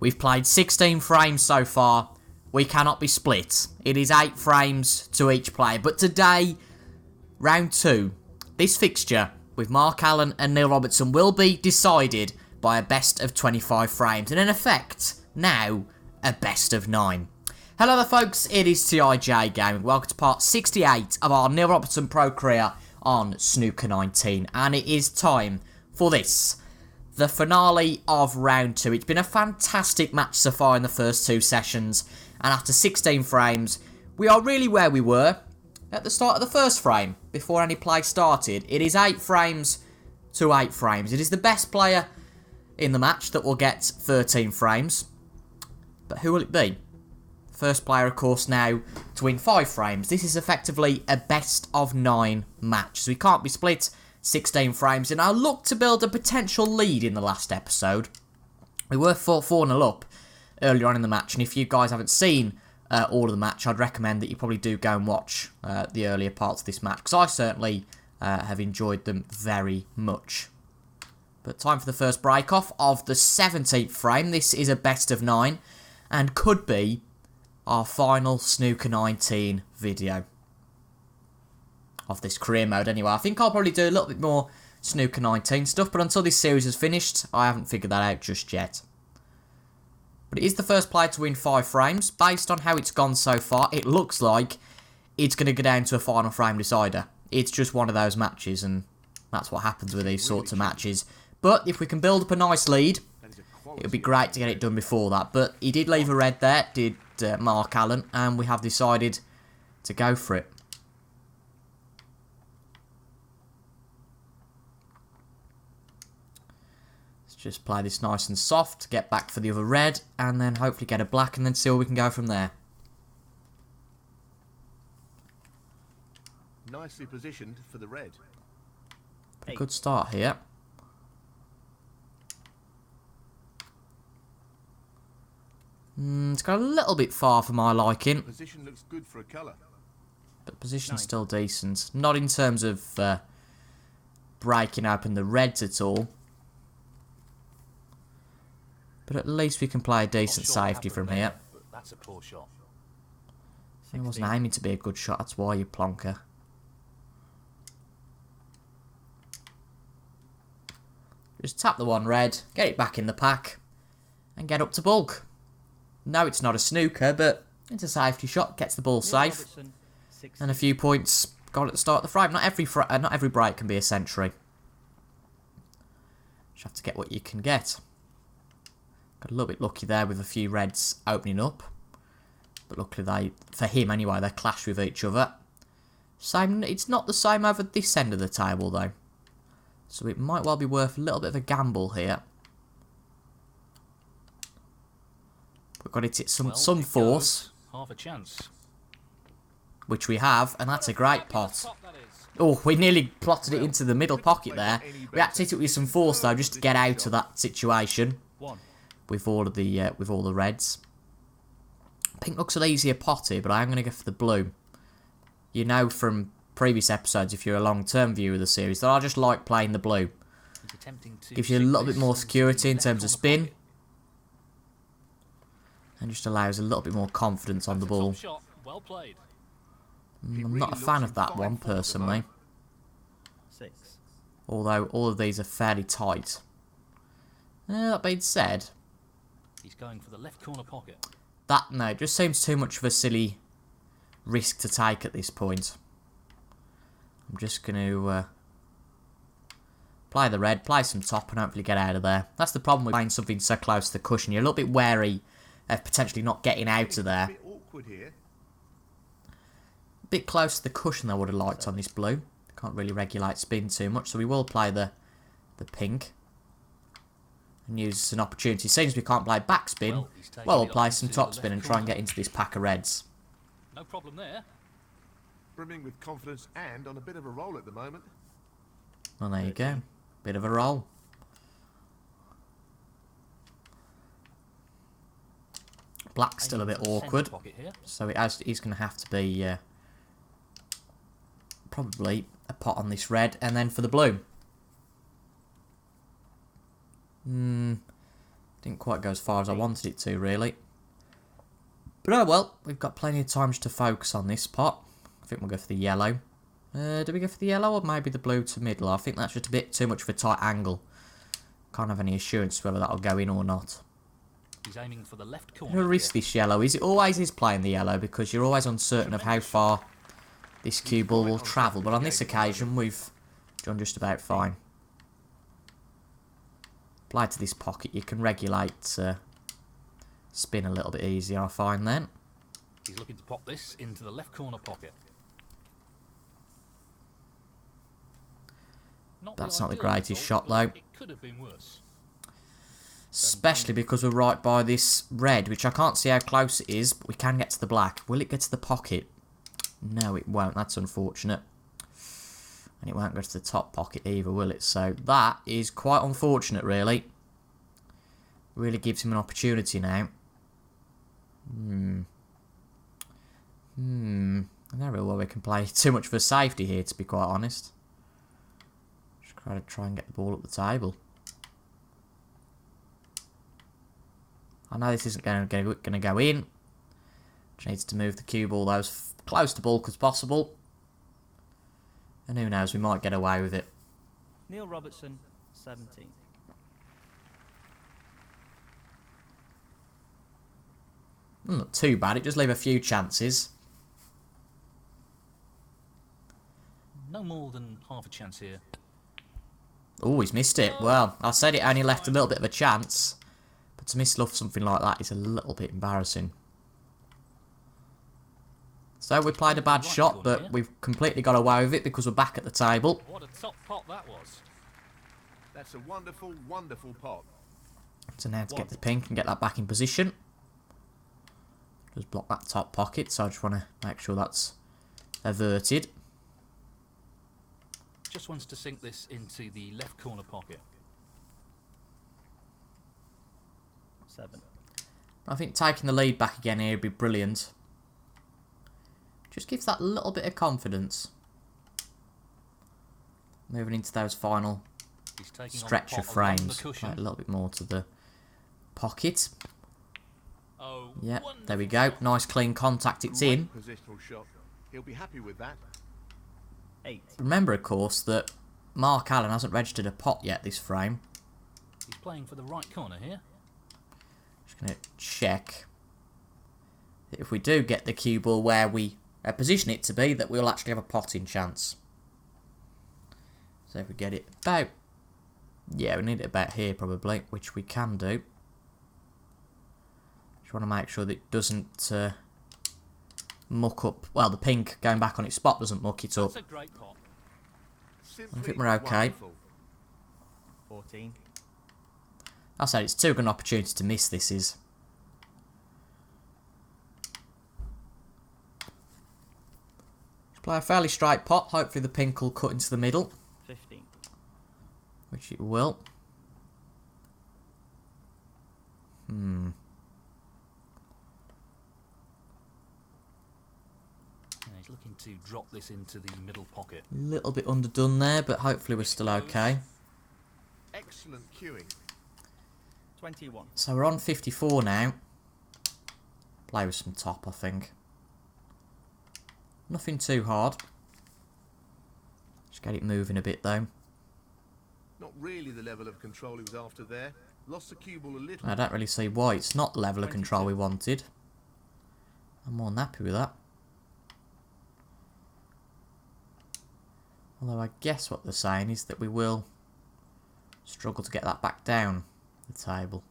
We've played 16 frames so far. We cannot be split. It is 8 frames to each player. But today, round 2, this fixture with Mark Allen and Neil Robertson will be decided by a best of 25 frames. And in effect, now, a best of 9. Hello there folks, it is TIJ Gaming. Welcome to part 68 of our Neil Robertson Pro career on Snooker 19. And it is time for this, the finale of round 2. It's been a fantastic match so far in the first 2 sessions. And after 16 frames, we are really where we were at the start of the first frame, before any play started. It is 8 frames to 8 frames. It is the best player in the match that will get 13 frames. But who will it be? First player, of course, now to win 5 frames. This is effectively a best of 9 match. So we can't be split 16 frames. And I looked to build a potential lead in the last episode. We were 4-0 up earlier on in the match. And if you guys haven't seen all of the match, I'd recommend that you probably do go and watch the earlier parts of this match. Because I certainly have enjoyed them very much. But time for the first break-off of the 17th frame. This is a best of 9. And could be our final Snooker 19 video of this career mode anyway. I think I'll probably do a little bit more Snooker 19 stuff, but until this series is finished, I haven't figured that out just yet. But it is the first player to win 5 frames. Based on how it's gone so far, it looks like it's going to go down to a final frame decider. It's just one of those matches, and that's what happens with these sorts of matches. But if we can build up a nice lead, it would be great to get it done before that. But he did leave a red there, did Mark Allen, and we have decided to go for it. Let's just play this nice and soft, get back for the other red, and then hopefully get a black, and then see where we can go from there. Nicely positioned for the red. A good start here. It's got a little bit far for my liking. Position looks good for a colour. But position's still decent. Not in terms of breaking open the reds at all. But at least we can play a decent safety from here. That's a poor shot. I wasn't aiming to be a good shot, that's why, you plonker. Just tap the one red, get it back in the pack, and get up to bulk. No, it's not a snooker, but it's a safety shot. Gets the ball safe. And a few points got at the start of the frame. Not every break can be a century. Just have to get what you can get. Got a little bit lucky there with a few reds opening up. But luckily, for him anyway, they clash with each other. Same. It's not the same over this end of the table, though. So it might well be worth a little bit of a gamble here. We've got it at some force, half a chance, which we have, and that's a great pot. Oh, we nearly plotted it into the middle pocket there. We had to hit it with some force though, just to get out of that situation with all of the reds. Pink looks an easier pot here, but I am going to go for the blue. You know from previous episodes, if you're a long-term viewer of the series, that I just like playing the blue. Gives you a little bit more security in terms of spin. And just allows a little bit more confidence on the ball. I'm not a fan of that one, personally. Although all of these are fairly tight. That being said, he's going for the left corner pocket. No, it just seems too much of a silly risk to take at this point. I'm just going to play the red, play some top, and hopefully get out of there. That's the problem with playing something so close to the cushion. You're a little bit wary of potentially not getting out of there. A bit close to the cushion I would have liked on this blue. Can't really regulate spin too much, so we will play the pink. And use this as an opportunity. Seems we can't play backspin. Well, we'll play some topspin and try and get into this pack of reds. No problem there. Brimming with confidence and on a bit of a roll at the moment. Well, there you go. Bit of a roll. Black's still a bit awkward, so he's going to have to be probably a pot on this red, and then for the blue. Didn't quite go as far as I wanted it to, really. But oh well, we've got plenty of time to focus on this pot. I think we'll go for the yellow. Do we go for the yellow or maybe the blue to middle? I think that's just a bit too much of a tight angle. Can't have any assurance whether that'll go in or not. He's aiming for the left corner. Who risk this yellow? Is it always is playing the yellow because you're always uncertain of how far this cue ball will travel. But on this occasion, we've done just about fine. Applied to this pocket, you can regulate spin a little bit easier, I find then. He's looking to pop this into the left corner pocket. That's not the greatest shot though. It could have been worse. Especially because we're right by this red, which I can't see how close it is, but we can get to the black. Will it get to the pocket? No, it won't. That's unfortunate. And it won't go to the top pocket either, will it? So that is quite unfortunate, really. Really gives him an opportunity now. I don't know really why we can play too much for safety here, to be quite honest. Just try and get the ball up the table. I know this isn't going to go in. Just needs to move the cue ball though as close to bulk as possible. And who knows, we might get away with it. Neil Robertson, 17. Not too bad, it does leave a few chances. No more than half a chance here. Oh, he's missed it. Well, I said it only left a little bit of a chance. But to miss something like that is a little bit embarrassing. So we played a bad shot, but we've completely got away with it because we're back at the table. What a top pot that was. That's a wonderful, wonderful pot. So now to get the pink and get that back in position. Just block that top pocket, so I just want to make sure that's averted. Just wants to sink this into the left corner pocket. 7. I think taking the lead back again here would be brilliant. Just gives that little bit of confidence. Moving into those final stretch of frames. Play a little bit more to the pocket. Oh, yeah, there we go. Nice clean contact, it's in. Positional shot. He'll be happy with that. 8. Remember, of course, that Mark Allen hasn't registered a pot yet this frame. He's playing for the right corner here. Just going to check that if we do get the cue ball where we position it to be, that we'll actually have a potting chance. So if we get it about... Yeah, we need it about here probably, which we can do. Just want to make sure that it doesn't muck up. Well, the pink going back on its spot doesn't muck it up. That's a great pot. I think we're okay. 14. I said it's too good an opportunity to miss this is. Just play a fairly straight pot. Hopefully the pink will cut into the middle. 15. Which it will. And he's looking to drop this into the middle pocket. A little bit underdone there, but hopefully we're still okay. Excellent cueing. 21. So we're on 54 now. Play with some top, I think. Nothing too hard. Just get it moving a bit though. Not really the level of control he was after there. Lost the cue ball a little. I don't really see why it's not the level of control we wanted. I'm more than happy with that. Although I guess what they're saying is that we will struggle to get that back down the table.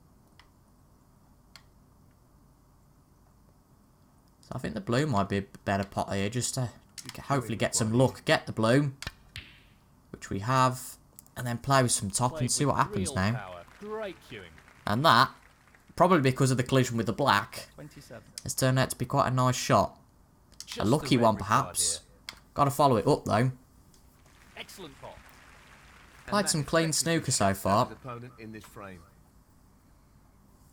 So I think the blue might be a better pot here, just to hopefully get some luck. Get the blue, which we have, and then play with some top and see what happens now. Power. Great cueing. And that, probably because of the collision with the black, 27. has turned out to be quite a nice shot. Just A the lucky red one required perhaps. here. Got to follow it up though. Excellent pot. Played some clean snooker so far, His opponent in this frame.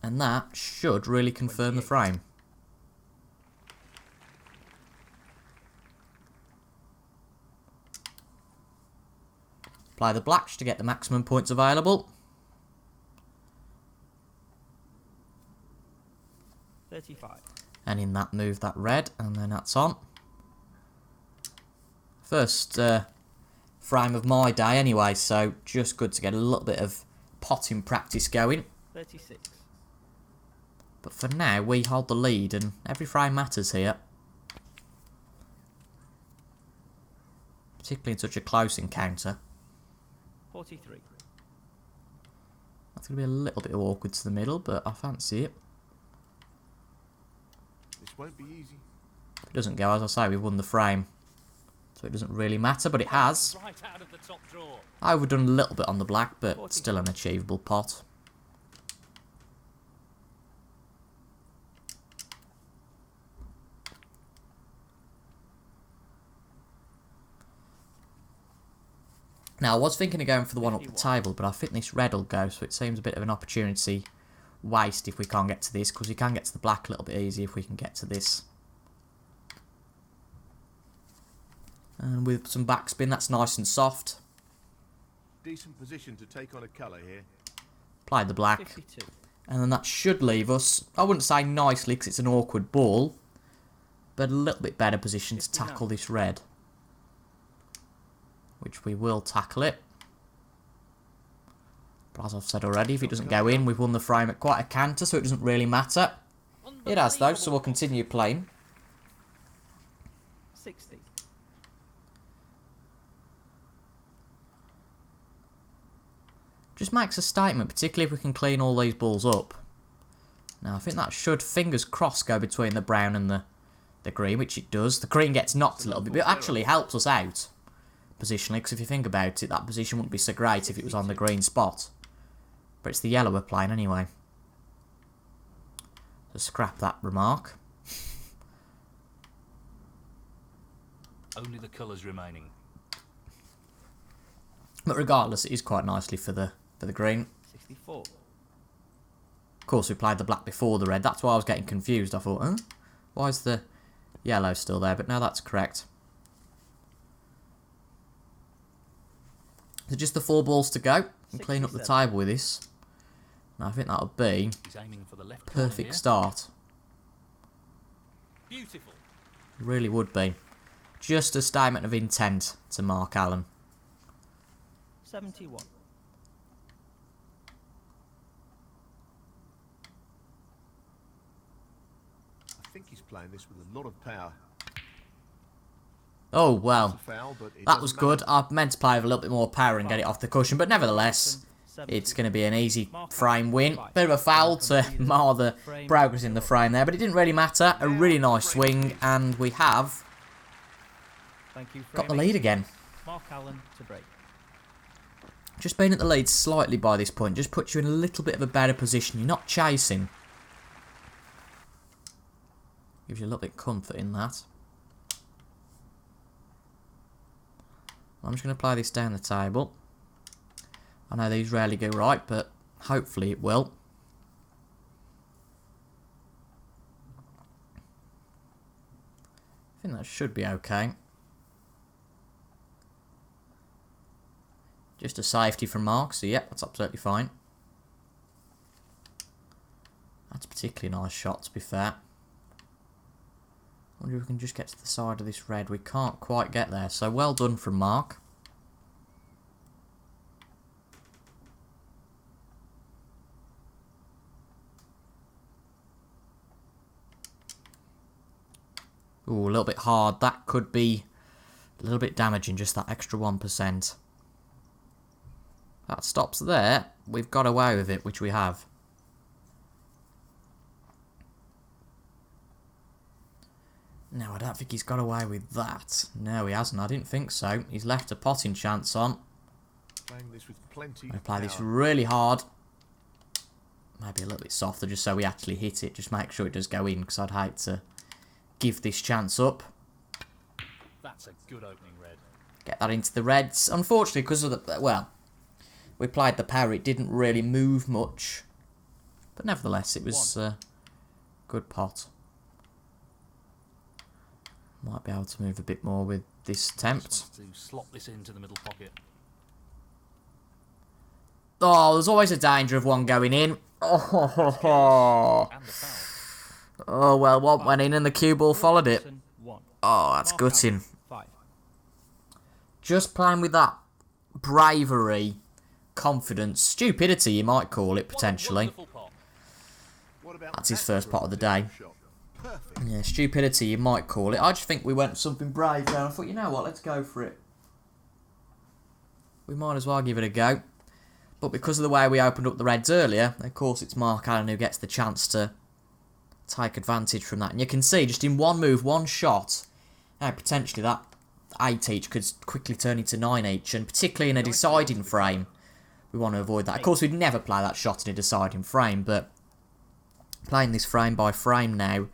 and that should really confirm the frame. Play the blacks to get the maximum points available. 35. And in that move, that red, and then that's on. First frame of my day anyway, so just good to get a little bit of potting practice going. 36. But for now, we hold the lead, and every frame matters here. Particularly in such a close encounter. 43. That's going to be a little bit awkward to the middle, but I fancy it. This won't be easy. If it doesn't go, as I say, we've won the frame. So it doesn't really matter, but it has. Right out of the top drawer. I overdone a little bit on the black, but still an achievable pot. Now, I was thinking of going for the one up the table, but I think this red will go, so it seems a bit of an opportunity waste if we can't get to this, because we can get to the black a little bit easier if we can get to this. And with some backspin, that's nice and soft. Decent position to take on a colour here. Apply the black. 52. And then that should leave us, I wouldn't say nicely because it's an awkward ball, but a little bit better position to tackle this red. Which we will tackle it. But as I've said already, if it doesn't go in, we've won the frame at quite a canter, so it doesn't really matter. It has though, so we'll continue playing. 60. Just makes a statement, particularly if we can clean all these balls up. Now, I think that should, fingers crossed, go between the brown and the green, which it does. The green gets knocked a little bit, but it actually helps us out positionally, because if you think about it, that position wouldn't be so great if it was on the green spot. But it's the yellow we're playing anyway. So scrap that remark. Only the colours remaining. But regardless, it is quite nicely for the green. 64. Of course, we played the black before the red. That's why I was getting confused. I thought, huh? Why is the yellow still there? But no, that's correct. So just the 4 balls to go. And clean up the 67. table with this. And I think that'll be He's aiming for the left corner perfect here. start. Beautiful. It really would be. Just a statement of intent to Mark Allen. 71. I think he's playing this with a lot of power. Oh, It's well. a foul, but it That was doesn't good. matter. I meant to play with a little bit more power and get it off the cushion, but nevertheless, it's going to be an easy frame win. Bit of a foul to mar the progress in the frame there, but it didn't really matter. A really nice swing, and we have Thank you. got the lead again. Mark Allen to break. Just being at the lead slightly by this point just puts you in a little bit of a better position. You're not chasing. Gives you a little bit of comfort in that. I'm just going to play this down the table. I know these rarely go right, but hopefully it will. I think that should be okay. Just a safety from Mark, so yep, that's absolutely fine. That's a particularly nice shot, to be fair. Wonder if we can just get to the side of this red. We can't quite get there, so well done from Mark. Ooh, a little bit hard. That could be a little bit damaging, just that extra 1%. That stops there. We've got away with it, which we have. No, I don't think he's got away with that. No, he hasn't. I didn't think so. He's left a potting chance on. Playing this with plenty I'm going of to play this power. really hard. Maybe a little bit softer, just so we actually hit it. Just make sure it does go in, because I'd hate to give this chance up. That's a good opening red. Get that into the reds. Unfortunately, because of the... Well, we played the power. It didn't really move much. But nevertheless, it was a good pot. Might be able to move a bit more with this attempt. Just wants to slot this into the middle pocket. Oh, there's always a danger of one going in. Oh, And the foul. Oh, well, one went in and the cue ball followed it. Robertson, 1. Oh, that's Mark gutting. Allen, 5. Just playing with that bravery, confidence, stupidity, you might call it, potentially. What about That's his that first for pot a of the day. shot? Perfect. Yeah, stupidity, you might call it. I just think we went for something brave there. I thought, you know what, let's go for it. We might as well give it a go. But because of the way we opened up the Reds earlier, of course it's Mark Allen who gets the chance to take advantage from that. And you can see, just in one move, one shot, how potentially that 8 each could quickly turn into 9 each. And particularly in a deciding frame, we want to avoid that. Of course, we'd never play that shot in a deciding frame, but playing this frame by frame now,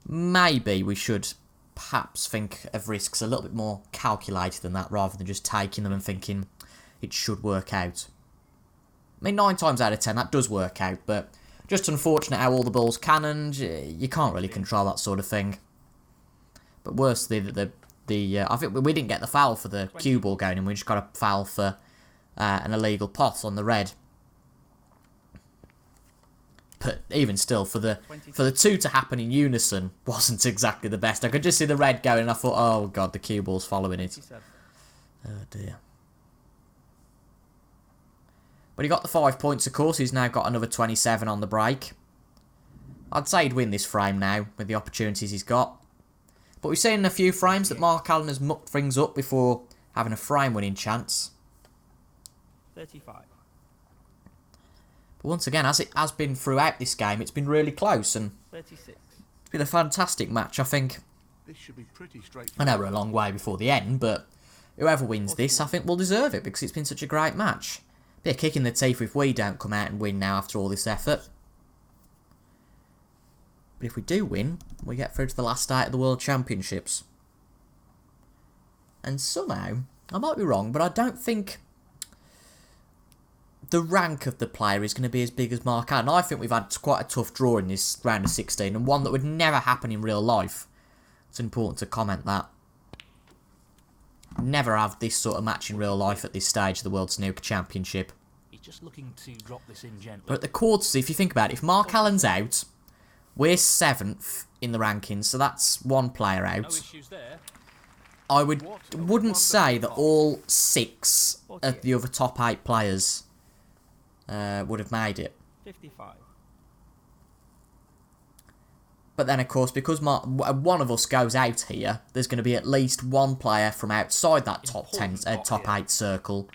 maybe we should perhaps think of risks a little bit more calculated than that, rather than just taking them and thinking it should work out. I mean, 9 times out of 10 that does work out, but just unfortunate how all the balls cannoned. You can't really control that sort of thing. But worse, I think we didn't get the foul for the cue ball going, and we just got a foul for an illegal pot on the red. But even still, for the two to happen in unison wasn't exactly the best. I could just see the red going, and I thought, oh god, the cue ball's following it. 27. Oh dear. But he got the 5 points, of course. He's now got another 27 on the break. I'd say he'd win this frame now, with the opportunities he's got. But we've seen in a few frames that Mark Allen has mucked things up before having a frame-winning chance. 35. But once again, as it has been throughout this game, it's been really close, and 36. it's been a fantastic match, I think. This should be pretty I straightforward. know we're a long way before the end, but whoever wins this, I think will deserve it, because it's been such a great match. Be a kick in the teeth if we don't come out and win now after all this effort. But if we do win, we get through to the last 8 of the World Championships. And somehow, I might be wrong, but I don't think the rank of the player is going to be as big as Mark Allen. I think we've had quite a tough draw in this round of 16, and one that would never happen in real life. It's important to comment that. Never have this sort of match in real life at this stage of the World Snooker Championship. He's just looking to drop this in gently. But at the quarters, if you think about it, if Mark Allen's out, we're 7th in the rankings, so that's one player No out. issues there. I wouldn't say that all 6 of the other top 8 players would have made it. 55. But then, of course, because one of us goes out here, there's going to be at least one player from outside that top 8 circle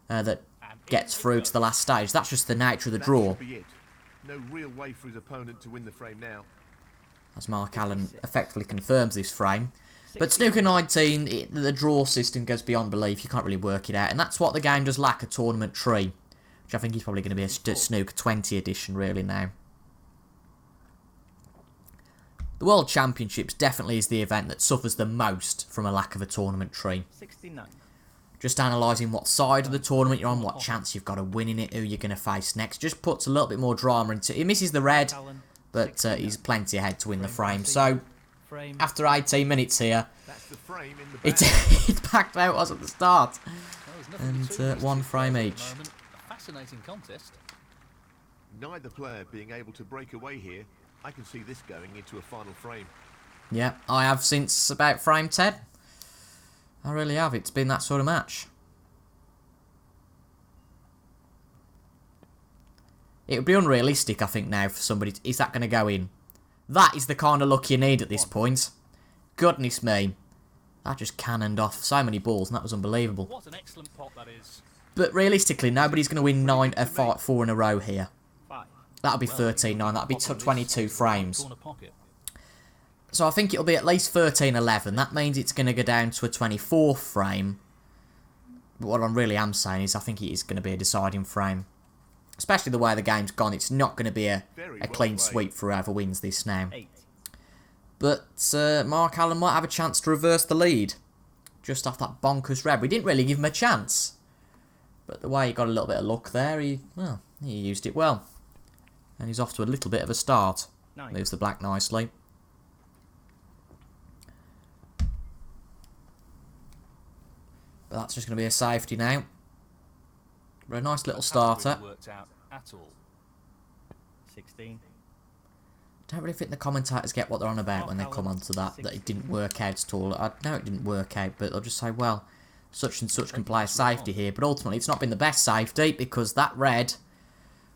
that gets through to the last stage. That's just the nature of the That draw. should be it. No real way for his opponent to win the frame now. As Mark Allen effectively confirms this frame. But Snooker 19, the draw system goes beyond belief. You can't really work it out. And that's what the game does lack, a tournament tree. Which I think is probably going to be a Snooker 20 edition, really, now. The World Championships definitely is the event that suffers the most from a lack of a tournament tree. 69. Just analysing what side of the tournament you're on, what chance you've got of winning it, who you're going to face next. Just puts a little bit more drama into it. He misses the red, Allen, but 69. he's plenty ahead to win the frame. So, Frame. after 18 minutes here, That's the frame in the back. it backed out us at the start. Well, there's nothing And between these one two frame players at each. the moment. A fascinating contest. Neither player being able to break away here. I can see this going into a final frame. Yeah, I have since about frame 10. I really have. It's been that sort of match. It would be unrealistic, I think, now for somebody. Is that going to go in? That is the kind of luck you need at this point. Goodness me. That just cannoned off so many balls, and that was unbelievable. What an excellent pot that is. But realistically, nobody's going to win 4 in a row here. 5. That'll be 13-9. That'll be 22 frames. Corner pocket. So I think it'll be at least 13-11. That means it's going to go down to a 24th frame. But what I really am saying is I think it is going to be a deciding frame. Especially the way the game's gone. It's not going to be a clean sweep for whoever wins this now. 8. But Mark Allen might have a chance to reverse the lead. Just off that bonkers red. We didn't really give him a chance. But the way he got a little bit of luck there, he used it well. And he's off to a little bit of a start. 9. Moves the black nicely. But that's just going to be a safety now. But a nice little Hasn't really starter. worked out at all. 16. don't really think the commentators get what they're on about when they come onto that it didn't work out at all. I know it didn't work out, but they'll just say, well, such and such can play a safety here, but ultimately it's not been the best safety because that red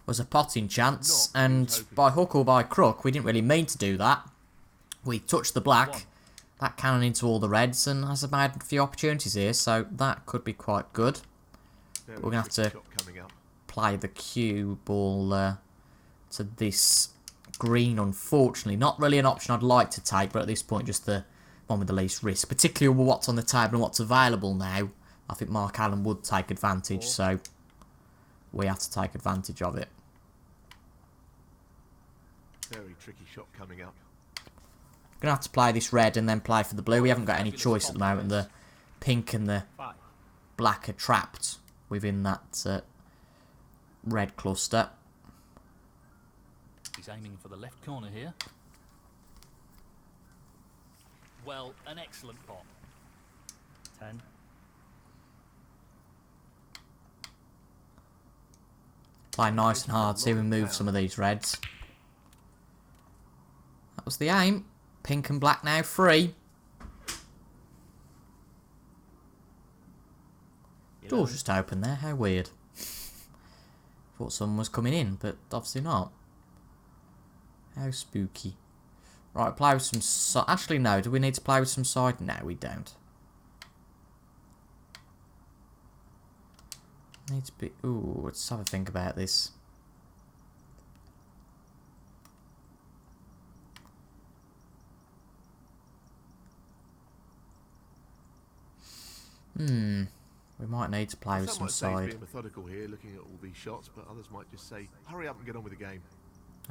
was a potting chance, and by hook or by crook, we didn't really mean to do that. We touched the black, that cannon into all the reds, and has made a few opportunities here, so that could be quite good. But we're going to have to play the cue ball to this green, unfortunately. Not really an option I'd like to take, but at this point just the one with the least risk. Particularly with what's on the table and what's available now, I think Mark Allen would take advantage, so we have to take advantage of it. Very tricky shot coming up. Going to have to play this red and then play for the blue. We haven't got any choice at the moment. The pink and the black are trapped within that red cluster. He's aiming for the left corner here. Well, an excellent pot. 10. Play nice and hard, see if we move some of these reds. That was the aim. Pink and black now free. Door's just open there, how weird. Thought someone was coming in, but obviously not. How spooky. Right, play with some side. Actually, no, do we need to play with some side? No, we don't. Need to be... Ooh, let's have a think about this. We might need to play with some side. Being methodical here, looking at all these shots, but others might just say, hurry up and get on with the game.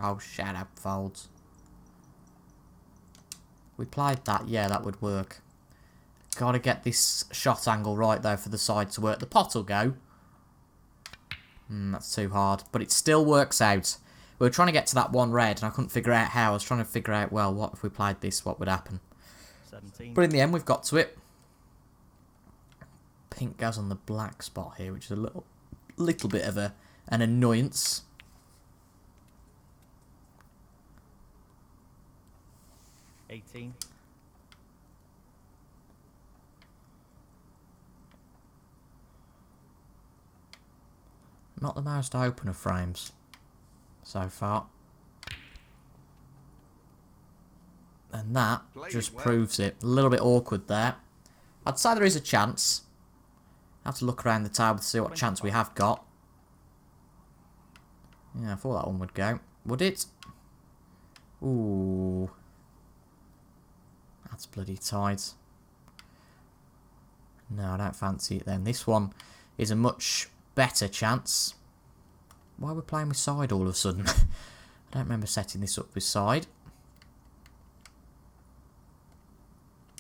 Oh, shut up, Folds. We played that, yeah, that would work. Gotta get this shot angle right, though, for the side to work. The pot will go. That's too hard, but it still works out. We were trying to get to that one red, and I couldn't figure out how. I was trying to figure out, well, what if we played this, what would happen? 17. But in the end, we've got to it. Pink goes on the black spot here, which is a little bit of an annoyance. $18. Not the most open of frames so far. And that just proves it. A little bit awkward there. I'd say there is a chance. I have to look around the table to see what chance we have got. Yeah, I thought that one would go. Would it? Ooh. That's bloody tight. No, I don't fancy it then. This one is a much better chance. Why are we playing with side all of a sudden? I don't remember setting this up with side.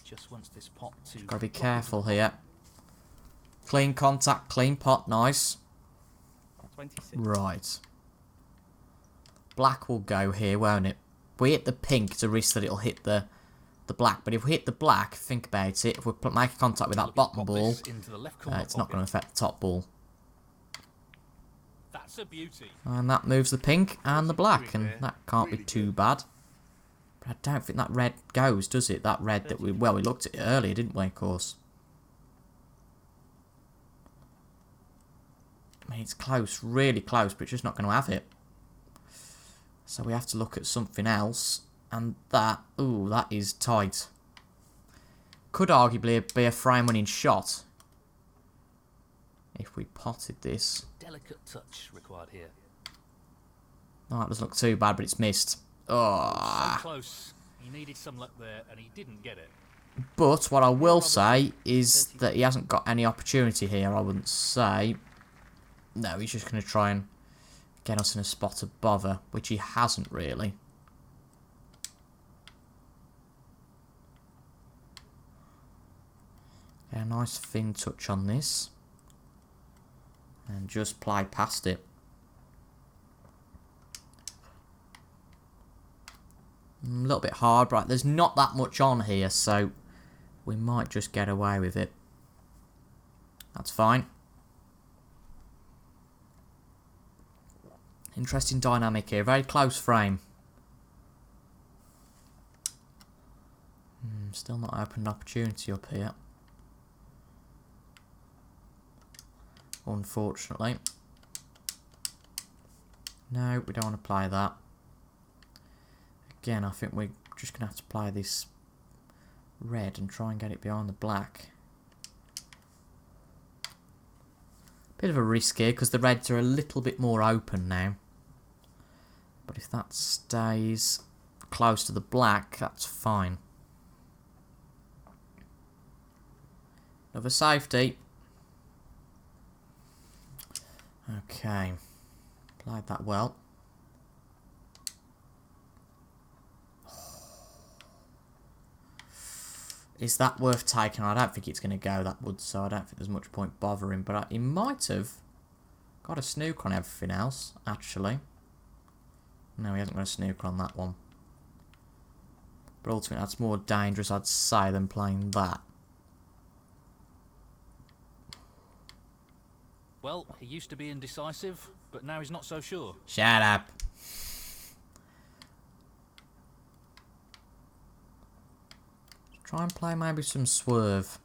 Just wants this pot to... Gotta be careful here. Clean contact, clean pot, nice. 26. Right. Black will go here, won't it? If we hit the pink, it's a risk that it'll hit the black. But if we hit the black, think about it. If we make contact with that bottom ball, it's not going to affect the top ball. That's a beauty. And that moves the pink and the black, and that can't be too bad. But I don't think that red goes, does it? That red that we looked at it earlier, didn't we, of course? I mean, it's close, really close, but it's just not going to have it. So we have to look at something else. And that, ooh, that is tight. Could arguably be a frame-winning shot. If we potted this. Delicate touch required here. Oh, that doesn't look too bad, but it's missed. Oh. So close. He needed some luck there, and he didn't get it. But what I will say is that he hasn't got any opportunity here, I wouldn't say. No, he's just going to try and get us in a spot of bother, which he hasn't really. A nice thin touch on this. And just play past it. A little bit hard, right? There's not that much on here, so we might just get away with it. That's fine. Interesting dynamic here. Very close frame. Still not opened opportunity up here. Unfortunately. No, we don't want to play that. Again, I think we're just going to have to play this red and try and get it behind the black. Bit of a risk here because the reds are a little bit more open now. But if that stays close to the black, that's fine. Another safety. Okay. Played that well. Is that worth taking? I don't think it's going to go that wood, so I don't think there's much point bothering. But he might have got a snooker on everything else, actually. No, he hasn't got a snooker on that one. But ultimately, that's more dangerous, I'd say, than playing that. Well, he used to be indecisive, but now he's not so sure. Shut up. Try and play maybe some swerve.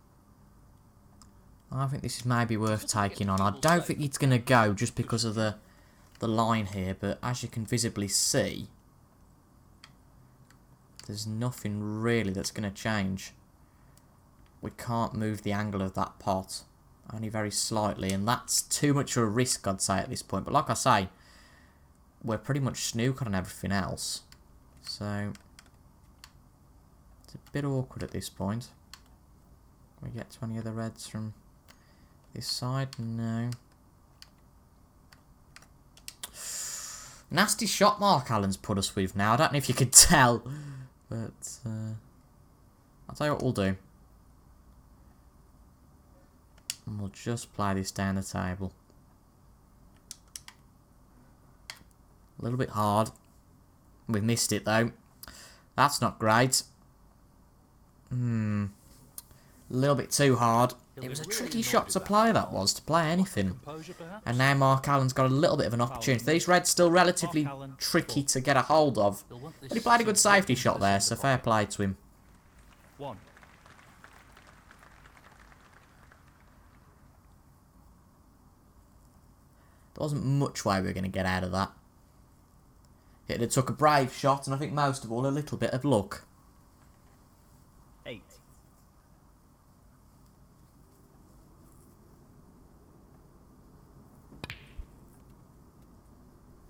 I think this is maybe worth taking on. I don't think it's going to go just because of the line here, but as you can visibly see, there's nothing really that's going to change. We can't move the angle of that pot, only very slightly, and that's too much of a risk, I'd say, at this point. But like I say, we're pretty much snookered on everything else, so it's a bit awkward at this point. Can we get to any of the reds from this side? No. Nasty shot Mark Allen's put us with now. I don't know if you could tell, but I'll tell you what we'll do. And we'll just play this down the table. A little bit hard. We've missed it though. That's not great. A little bit too hard. It was a tricky shot to play, that was, to play anything. And now Mark Allen's got a little bit of an opportunity. These reds still relatively tricky to get a hold of. But he played a good safety shot there, so fair play to him. One. There wasn't much way we were going to get out of that. It had took a brave shot, and I think most of all a little bit of luck. 8.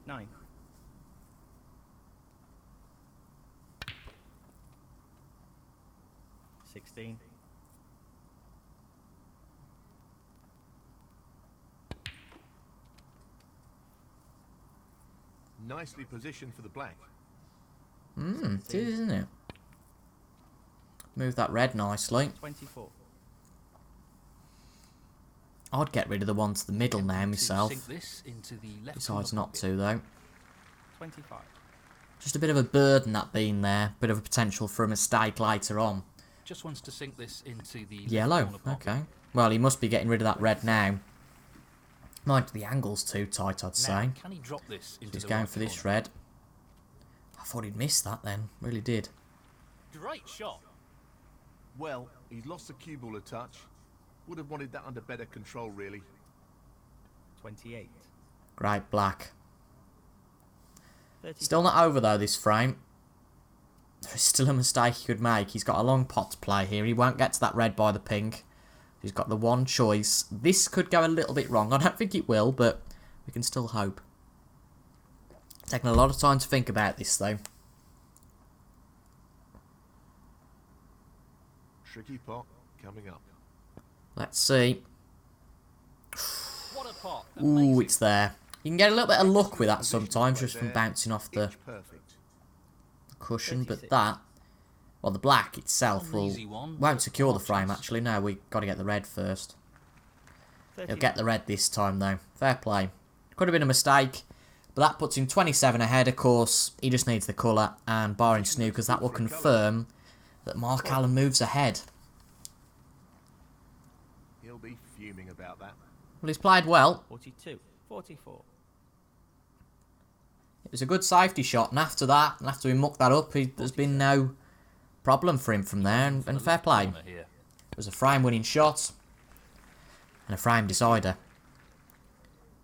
9. 16. 'Nicely positioned for the black. It is, isn't it? Move that red nicely. 24. I'd get rid of the one to the middle now myself. Sink this into the left Decides corner not pocket. to though. 25. Just a bit of a burden that being there. Bit of a potential for a mistake later on. Just wants to sink this into the left Yellow, corner pocket. okay. Well, he must be getting rid of that red now. Mind the angle's too tight, I'd say. Now, can he drop this into He's the going right for this corner? red. I thought he'd missed that then. Really did. Great shot. Well, he's lost the cue ball a touch. Would have wanted that under better control, really. 28. Great black. 30. Still not over though, this frame. There's still a mistake he could make. He's got a long pot to play here. He won't get to that red by the pink. He's got the one choice. This could go a little bit wrong. I don't think it will, but we can still hope. Taking a lot of time to think about this though. Tricky pot coming up. Let's see. What a pot. Ooh, Amazing. it's there. You can get a little bit of luck with that sometimes, just from bouncing off the Pitch perfect. cushion, but 36. that, well, the black itself An will easy one, won't but secure the hard frame. chance. Actually, no, we got to get the red first. 30. He'll get the red this time though. Fair play. Could have been a mistake, but that puts him 27 ahead. Of course, he just needs the colour, and barring snookers, that will confirm that Mark Allen moves ahead. He'll be fuming about that. Well, he's played well. 42. 44. It was a good safety shot, and after that, and after we mucked that up, there's been no problem for him from there, and fair play. Here. It was a frame-winning shot and a frame decider.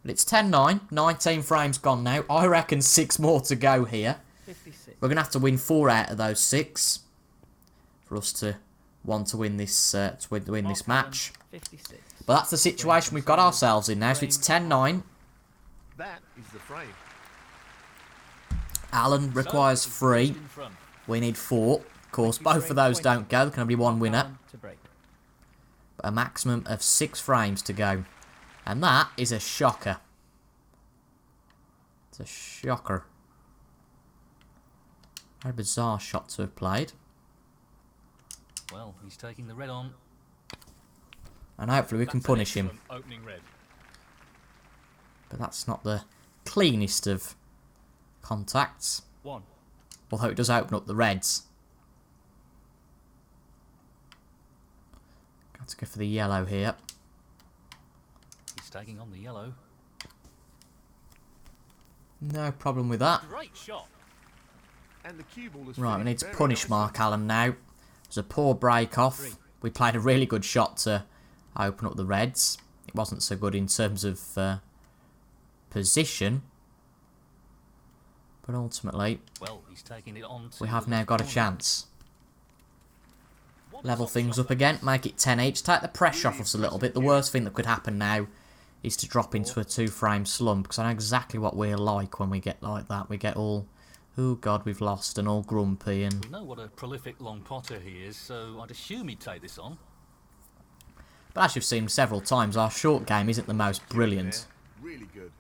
But it's 10-9, 19 frames gone now. I reckon 6 more to go here. 56. We're going to have to win 4 out of those 6 for us to want to win this this match. 56. But that's the situation we've got ourselves in now, so it's 10-9. That is the frame. Alan requires So, 3. in front. We need 4. Of course, both of those don't go. There can only be one winner. To break. But a maximum of 6 frames to go. And that is a shocker. It's a shocker. Very bizarre shot to have played. Well, he's taking the red on. And hopefully we can That's an punish him. excellent opening red. But that's not the cleanest of contacts. 1. Although it does open up the reds. Got to go for the yellow here. He's taking on the yellow. No problem with that. Great shot. And the cue ball is Right, we finished need to very punish nicely. Mark Allen now. It was a poor break off. 3. We played a really good shot to open up the reds. It wasn't so good in terms of position. But ultimately, Well, he's taking it on. To we have the now left got a corner. chance. What Level top things shot up that again, is. make it 10 each. Take the pressure off us a little bit. The worst thing that could happen now is to drop into a 2-frame slump. Because I know exactly what we're like when we get like that. We get all, oh god, we've lost, and all grumpy. And We know what a prolific long potter he is, so I'd assume he'd take this on. But as you've seen several times, our short game isn't the most brilliant. There. Really good.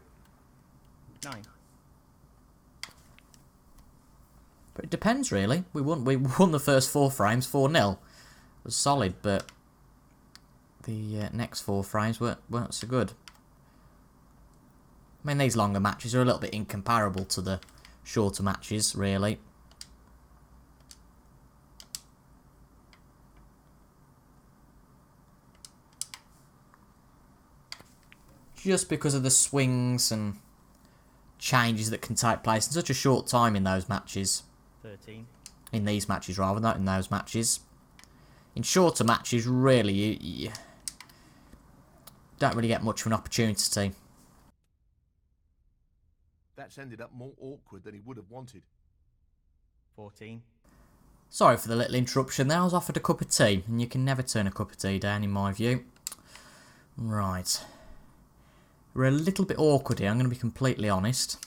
9. But it depends, really. We won the first 4 frames, 4-0. It was solid, but the next 4 frames weren't so good. I mean, these longer matches are a little bit incomparable to the shorter matches, really. Just because of the swings and changes that can take place in such a short time in those matches. 13. In these matches, rather, not in those matches. In shorter matches, really, you don't really get much of an opportunity. That's ended up more awkward than he would have wanted. 14. Sorry for the little interruption there. I was offered a cup of tea, and you can never turn a cup of tea down, in my view. Right. We're a little bit awkward here, I'm going to be completely honest.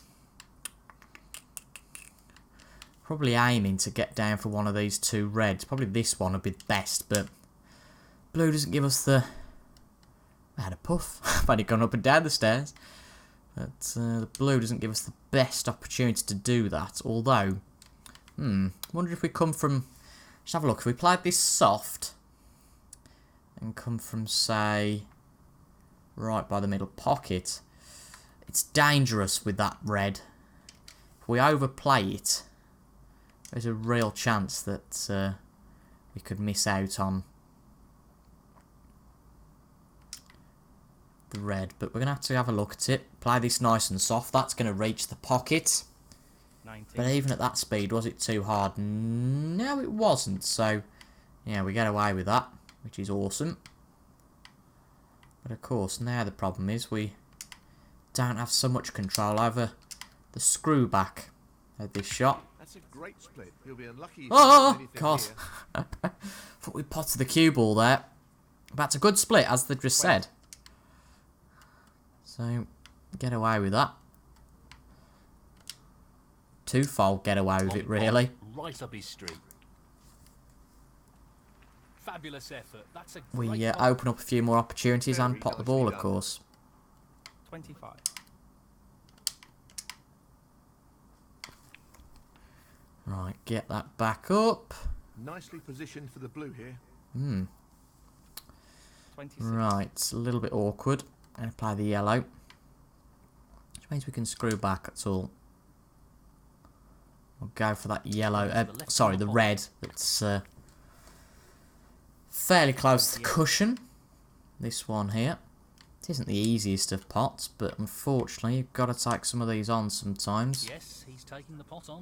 Probably aiming to get down for one of these 2 reds. Probably this one would be best, but blue doesn't give us the... I had a puff. I've only gone up and down the stairs. But the blue doesn't give us the best opportunity to do that. Although, wonder if we come from... Let's have a look. If we played this soft and come from, say, right by the middle pocket, it's dangerous with that red. If we overplay it, there's a real chance that we could miss out on the red. But we're going to have a look at it. Play this nice and soft. That's going to reach the pocket. 19. But even at that speed, was it too hard? No, it wasn't. So, yeah, we get away with that, which is awesome. But of course, now the problem is we don't have so much control over the screw back of this shot. That's a great split. He'll be unlucky. If he Oh, does anything God. here. Thought we potted the cue ball there. That's a good split, as they just said. So, get away with that. Twofold get away with it, really. Right up his street. Fabulous effort. That's a We great open up a few more opportunities and Very pot the nicely ball, of done. course. 25. Right, get that back up. Nicely positioned for the blue here. 26. Right, it's a little bit awkward. And apply the yellow. Which means we can screw back, that's all. We'll go for that yellow, sorry, the red. That's fairly close to the cushion. This one here. It isn't the easiest of pots, but unfortunately you've got to take some of these on sometimes. Yes, he's taking the pot on.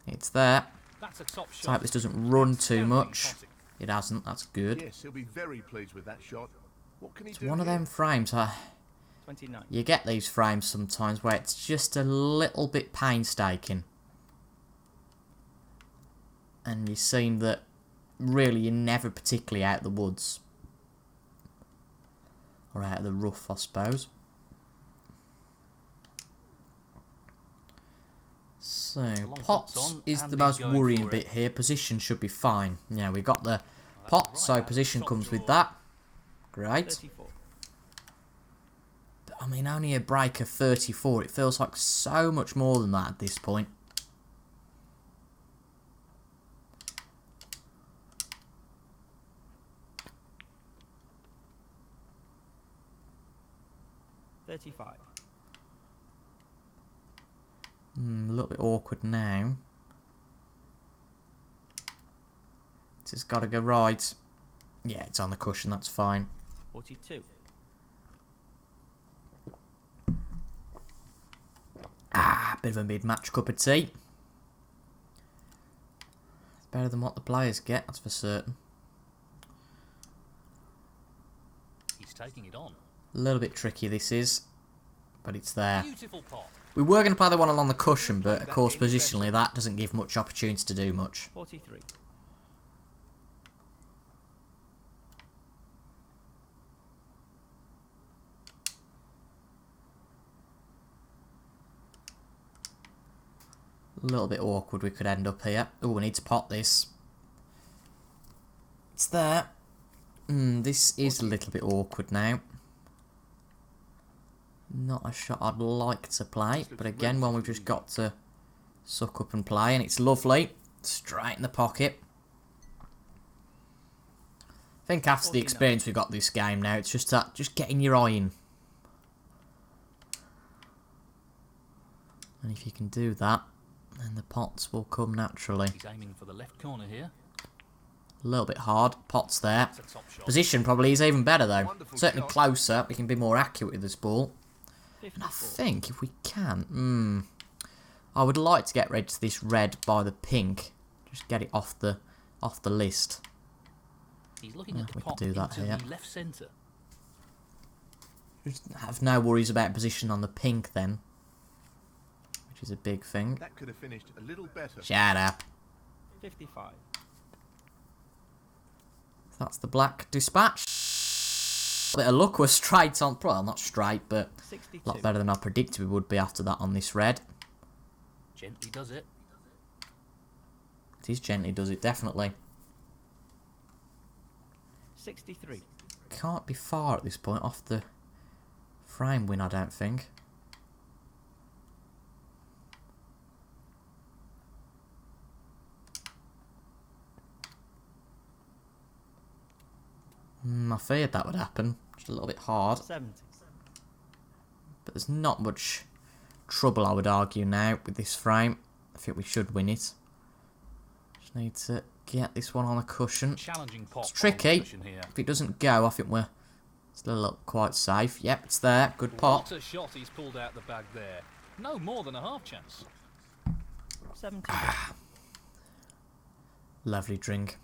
It's there. That's a top Let's shot. hope this doesn't run too Outstanding much. potting. It hasn't, that's good. Yes, he'll be very pleased with that shot. What can he It's do one of here? them frames. 29. You get these frames sometimes where it's just a little bit painstaking. And you seem that really you're never particularly out of the woods. Or out of the rough, I suppose. So, Long pots pots on, is and the he's most going worrying for bit it. here. Position should be fine. Yeah, we got the pot, so right, position top comes with draw. that. Great. 34. I mean, only a break of 34. It feels like so much more than that at this point. $35. A little bit awkward now. This has got to go right. Yeah, it's on the cushion, that's fine. 42. Bit of a mid-match cup of tea. It's better than what the players get, that's for certain. He's taking it on. A little bit tricky this is, but it's there. Beautiful pot. We were going to play the one along the cushion, but of course positionally that doesn't give much opportunity to do much. 43. A little bit awkward we could end up here. Oh, we need to pot this. It's there. This is a little bit awkward now. Not a shot I'd like to play, but again, one we've just got to suck up and play, and it's lovely. Straight in the pocket. I think after the experience we've got this game now, it's just that, just getting your eye in. And if you can do that, then the pots will come naturally. He's aiming for the left corner here. A little bit hard. Pots there. That's a top shot. Position probably is even better though. Wonderful Certainly shot. closer. We can be more accurate with this ball. And I 54. think if we can, I would like to get rid of this red by the pink. Just get it off the list. He's looking at the we can pot do that into here. the left centre. Just have no worries about position on the pink then, which is a big thing. That could have finished a little better. Shut up. 55. That's the black dispatch. A bit of luck, we're straight on. Well, not straight, but a 62. lot better than I predicted we would be after that on this red. Gently does it. It is gently, does it? Definitely. 63. Can't be far at this point off the frame win, I don't think. I feared that would happen. Just a little bit hard. 70. But there's not much trouble, I would argue, now with this frame. I think we should win it. Just need to get this one on a cushion. Challenging pot. It's tricky. cushion here. If it doesn't go, I think we're still up quite safe. Yep, it's there. Good pot. What a shot he's pulled out the bag there. No more than a half chance. 70. Lovely drink.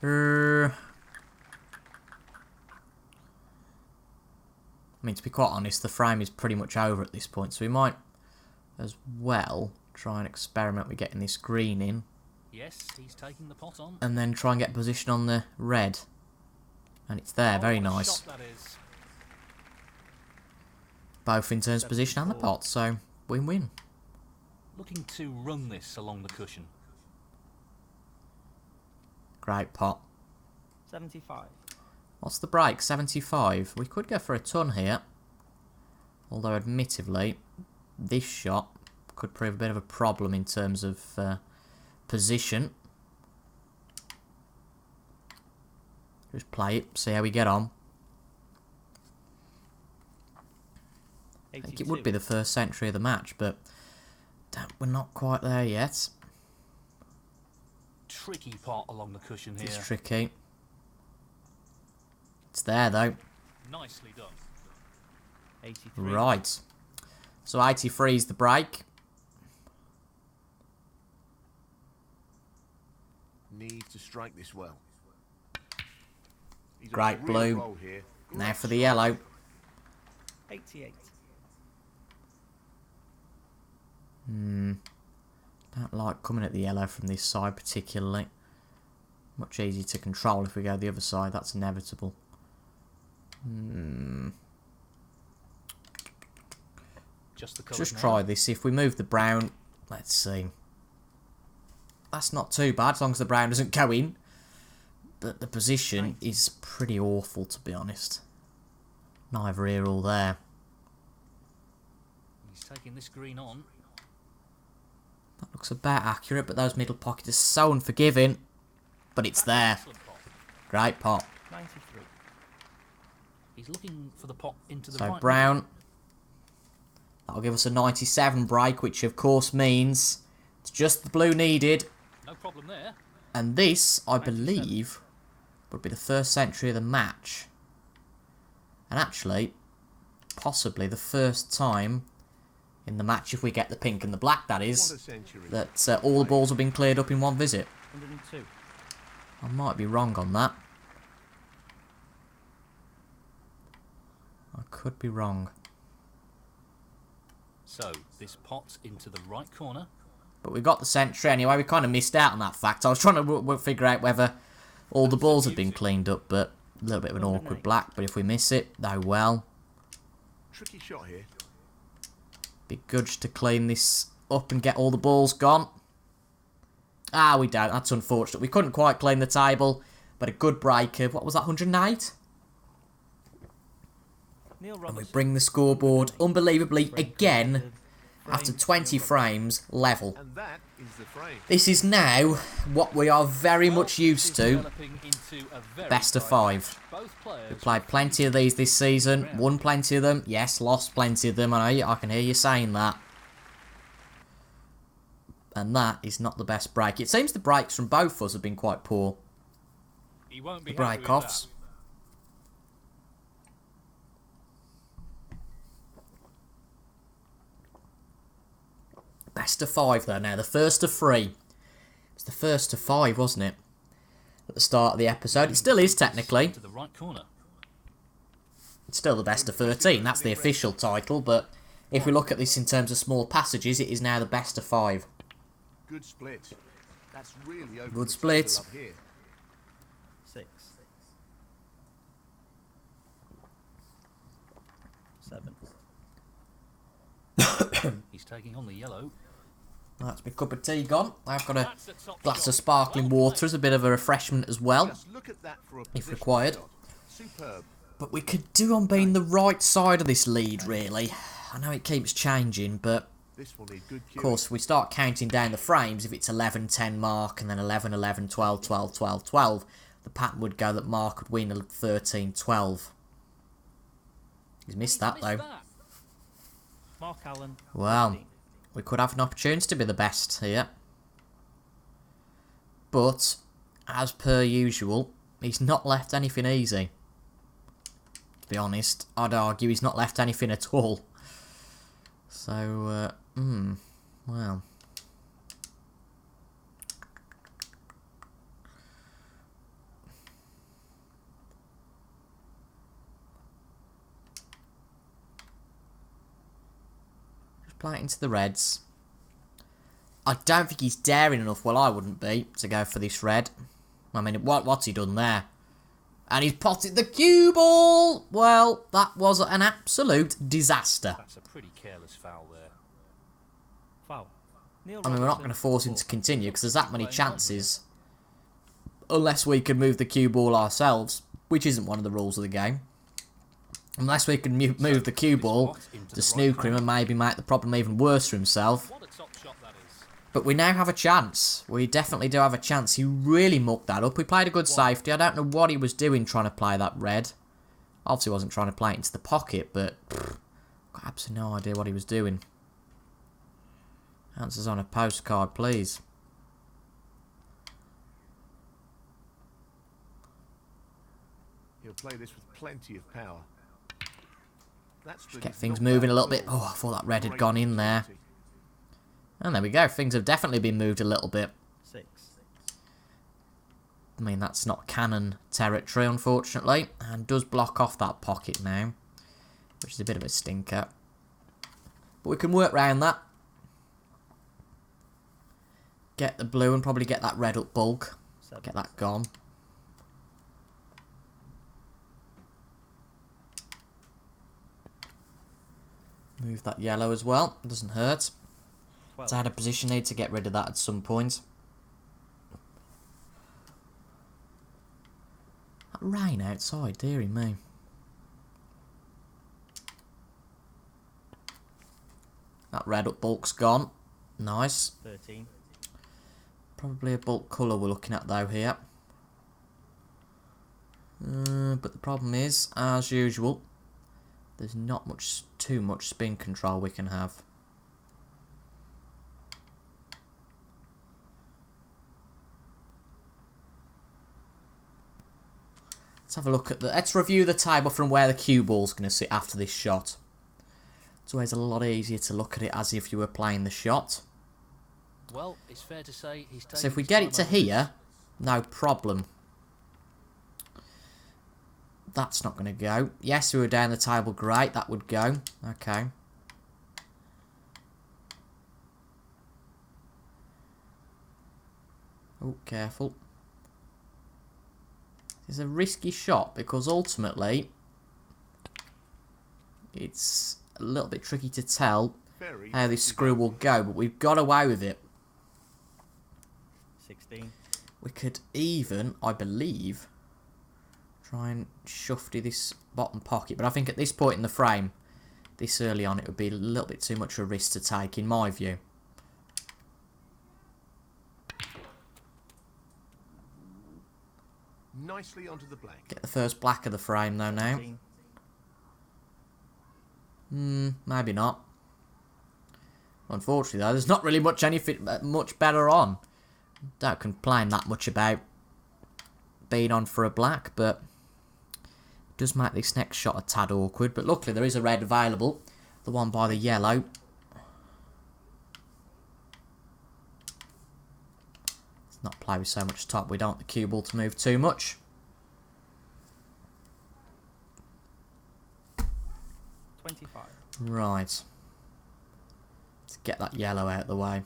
I mean, to be quite honest, the frame is pretty much over at this point, so we might as well try and experiment with getting this green in, Yes, he's taking the pot on. and then try and get position on the red. And it's there, very what a nice. shot that is. Both in terms of position and the pot, so win-win. Looking to run this along the cushion. Great pot. 75. What's the break? 75. We could go for a ton here. Although, admittedly, this shot could prove a bit of a problem in terms of position. Just play it, see how we get on. I 82. think it would be the first century of the match, but we're not quite there yet. Tricky pot along the cushion here. It's tricky. It's there, though. Nicely done. 83. Right. So 83 is the break. Needs to strike this well. He's on Great a real blue. roll here. Now Great for the strike. yellow. 88. Don't like coming at the yellow from this side particularly. Much easier to control if we go the other side. That's inevitable. Just the colours Just now. try this. If we move the brown, let's see. That's not too bad as long as the brown doesn't go in. But the position is pretty awful, to be honest. Neither here or there. He's taking this green on. That looks about accurate, but those middle pockets are so unforgiving. But it's That's an there. excellent pot. Great pot. 93. He's looking for the pot into the So right. brown. That'll give us a 97 break, which of course means it's just the blue needed. No problem there. And this, I 97. believe, would be the first century of the match. And actually, possibly the first time in the match, if we get the pink and the black, that What a is, century. that all the balls have been cleared up in one visit. 102. I might be wrong on that. I could be wrong. So this pot's into the right corner. But we got the century anyway. We kind of missed out on that fact. I was trying to figure out whether all the balls had been cleaned up, but a little bit of an awkward black. But if we miss it, oh well. Tricky shot here. Be good to clean this up and get all the balls gone. Ah, we don't. That's unfortunate. We couldn't quite clean the table, but a good break of, what was that, 108? Neil And we Robertson. bring the scoreboard, unbelievably, Break again, of after frame 20 Neil frames, level. And that is the frame. This is now what we are very Well, much used this is to. developing into a very Best of tight 5. match. Both players We played plenty of these this season, won plenty of them. Yes, lost plenty of them. I can hear you saying that. And that is not the best break. It seems the breaks from both of us have been quite poor. He won't be The happy with break-offs. Best of 5 though now. The first of 3. It's the first of 5, wasn't it? At the start of the episode. It still is that. technically. To the right corner. It's still the best of 13. That's the official title. But if we look at this in terms of small passages, it is now the best of 5. Good split. That's really open Good the split. total up here. 6. 7. He's taking on the yellow. That's my cup of tea gone. I've got a That's the top glass shot. of sparkling Well water as a bit of a refreshment as well. Just look at that for a If positional required. shot. Superb. But we could do on being the right side of this lead, really. I know it keeps changing, but This will need good of course, we start counting down the frames. If it's 11, 10 Mark, and then 11, 11, 12, 12, 12, 12, the pattern would go that Mark would win 13, 12. He's missed that, though. Mark Allen. Wow. 15. We could have an opportunity to be the best here. But, as per usual, he's not left anything easy. To be honest, I'd argue he's not left anything at all. So, well. Just play it into the reds. I don't think he's daring enough, well I wouldn't be, to go for this red. I mean, what's he done there? And he's potted the cue ball! Well, that was an absolute disaster. That's a pretty careless foul there. Foul. Neil I mean, we're not Robertson. going to force him to 4. continue because there's that many chances. Unless we can move the cue ball ourselves, which isn't one of the rules of the game. Unless we can move the cue ball to snooker him and maybe make the problem even worse for himself. What a top shot that is. But we now have a chance. We definitely do have a chance. He really mucked that up. He played a good safety. I don't know what he was doing trying to play that red. Obviously wasn't trying to play it into the pocket, but got absolutely no idea what he was doing. Answers on a postcard, please. He'll play this with plenty of power. That's the Get things moving a little bit. Oh, I thought that red had gone in there. And there we go. Things have definitely been moved a little bit. 6. I mean, that's not cannon territory, unfortunately. And does block off that pocket now, which is a bit of a stinker. But we can work around that. Get the blue and probably get that red up bulk. Get that gone. Move that yellow as well. Doesn't hurt. It's out of position. Need to get rid of that at some point. That rain outside, dearie me. That red up bulk's gone. Nice. 13. Probably a bulk colour we're looking at though here. But the problem is, as usual, there's not too much spin control we can have. Let's have a look at let's review the table from where the cue ball's going to sit after this shot. It's always a lot easier to look at it as if you were playing the shot. Well, it's fair to say he's taking So if we get it to here, no problem. That's not going to go. Yes, we were down the table. Great, that would go. Okay. Oh, careful. It's a risky shot because ultimately it's a little bit tricky to tell how this screw will go, but we've got away with it. 16. We could even, I believe, try and shufty this bottom pocket, but I think at this point in the frame, this early on, it would be a little bit too much of a risk to take, in my view. Nicely onto the black. Get the first black of the frame though now. 17. Maybe not. Unfortunately though, there's not really anything much better on. Don't complain that much about being on for a black, but it does make this next shot a tad awkward. But luckily there is a red available, the one by the yellow. Let's not play with so much top. We don't want the cue ball to move too much. 25. Right. Let's get that yellow out of the way.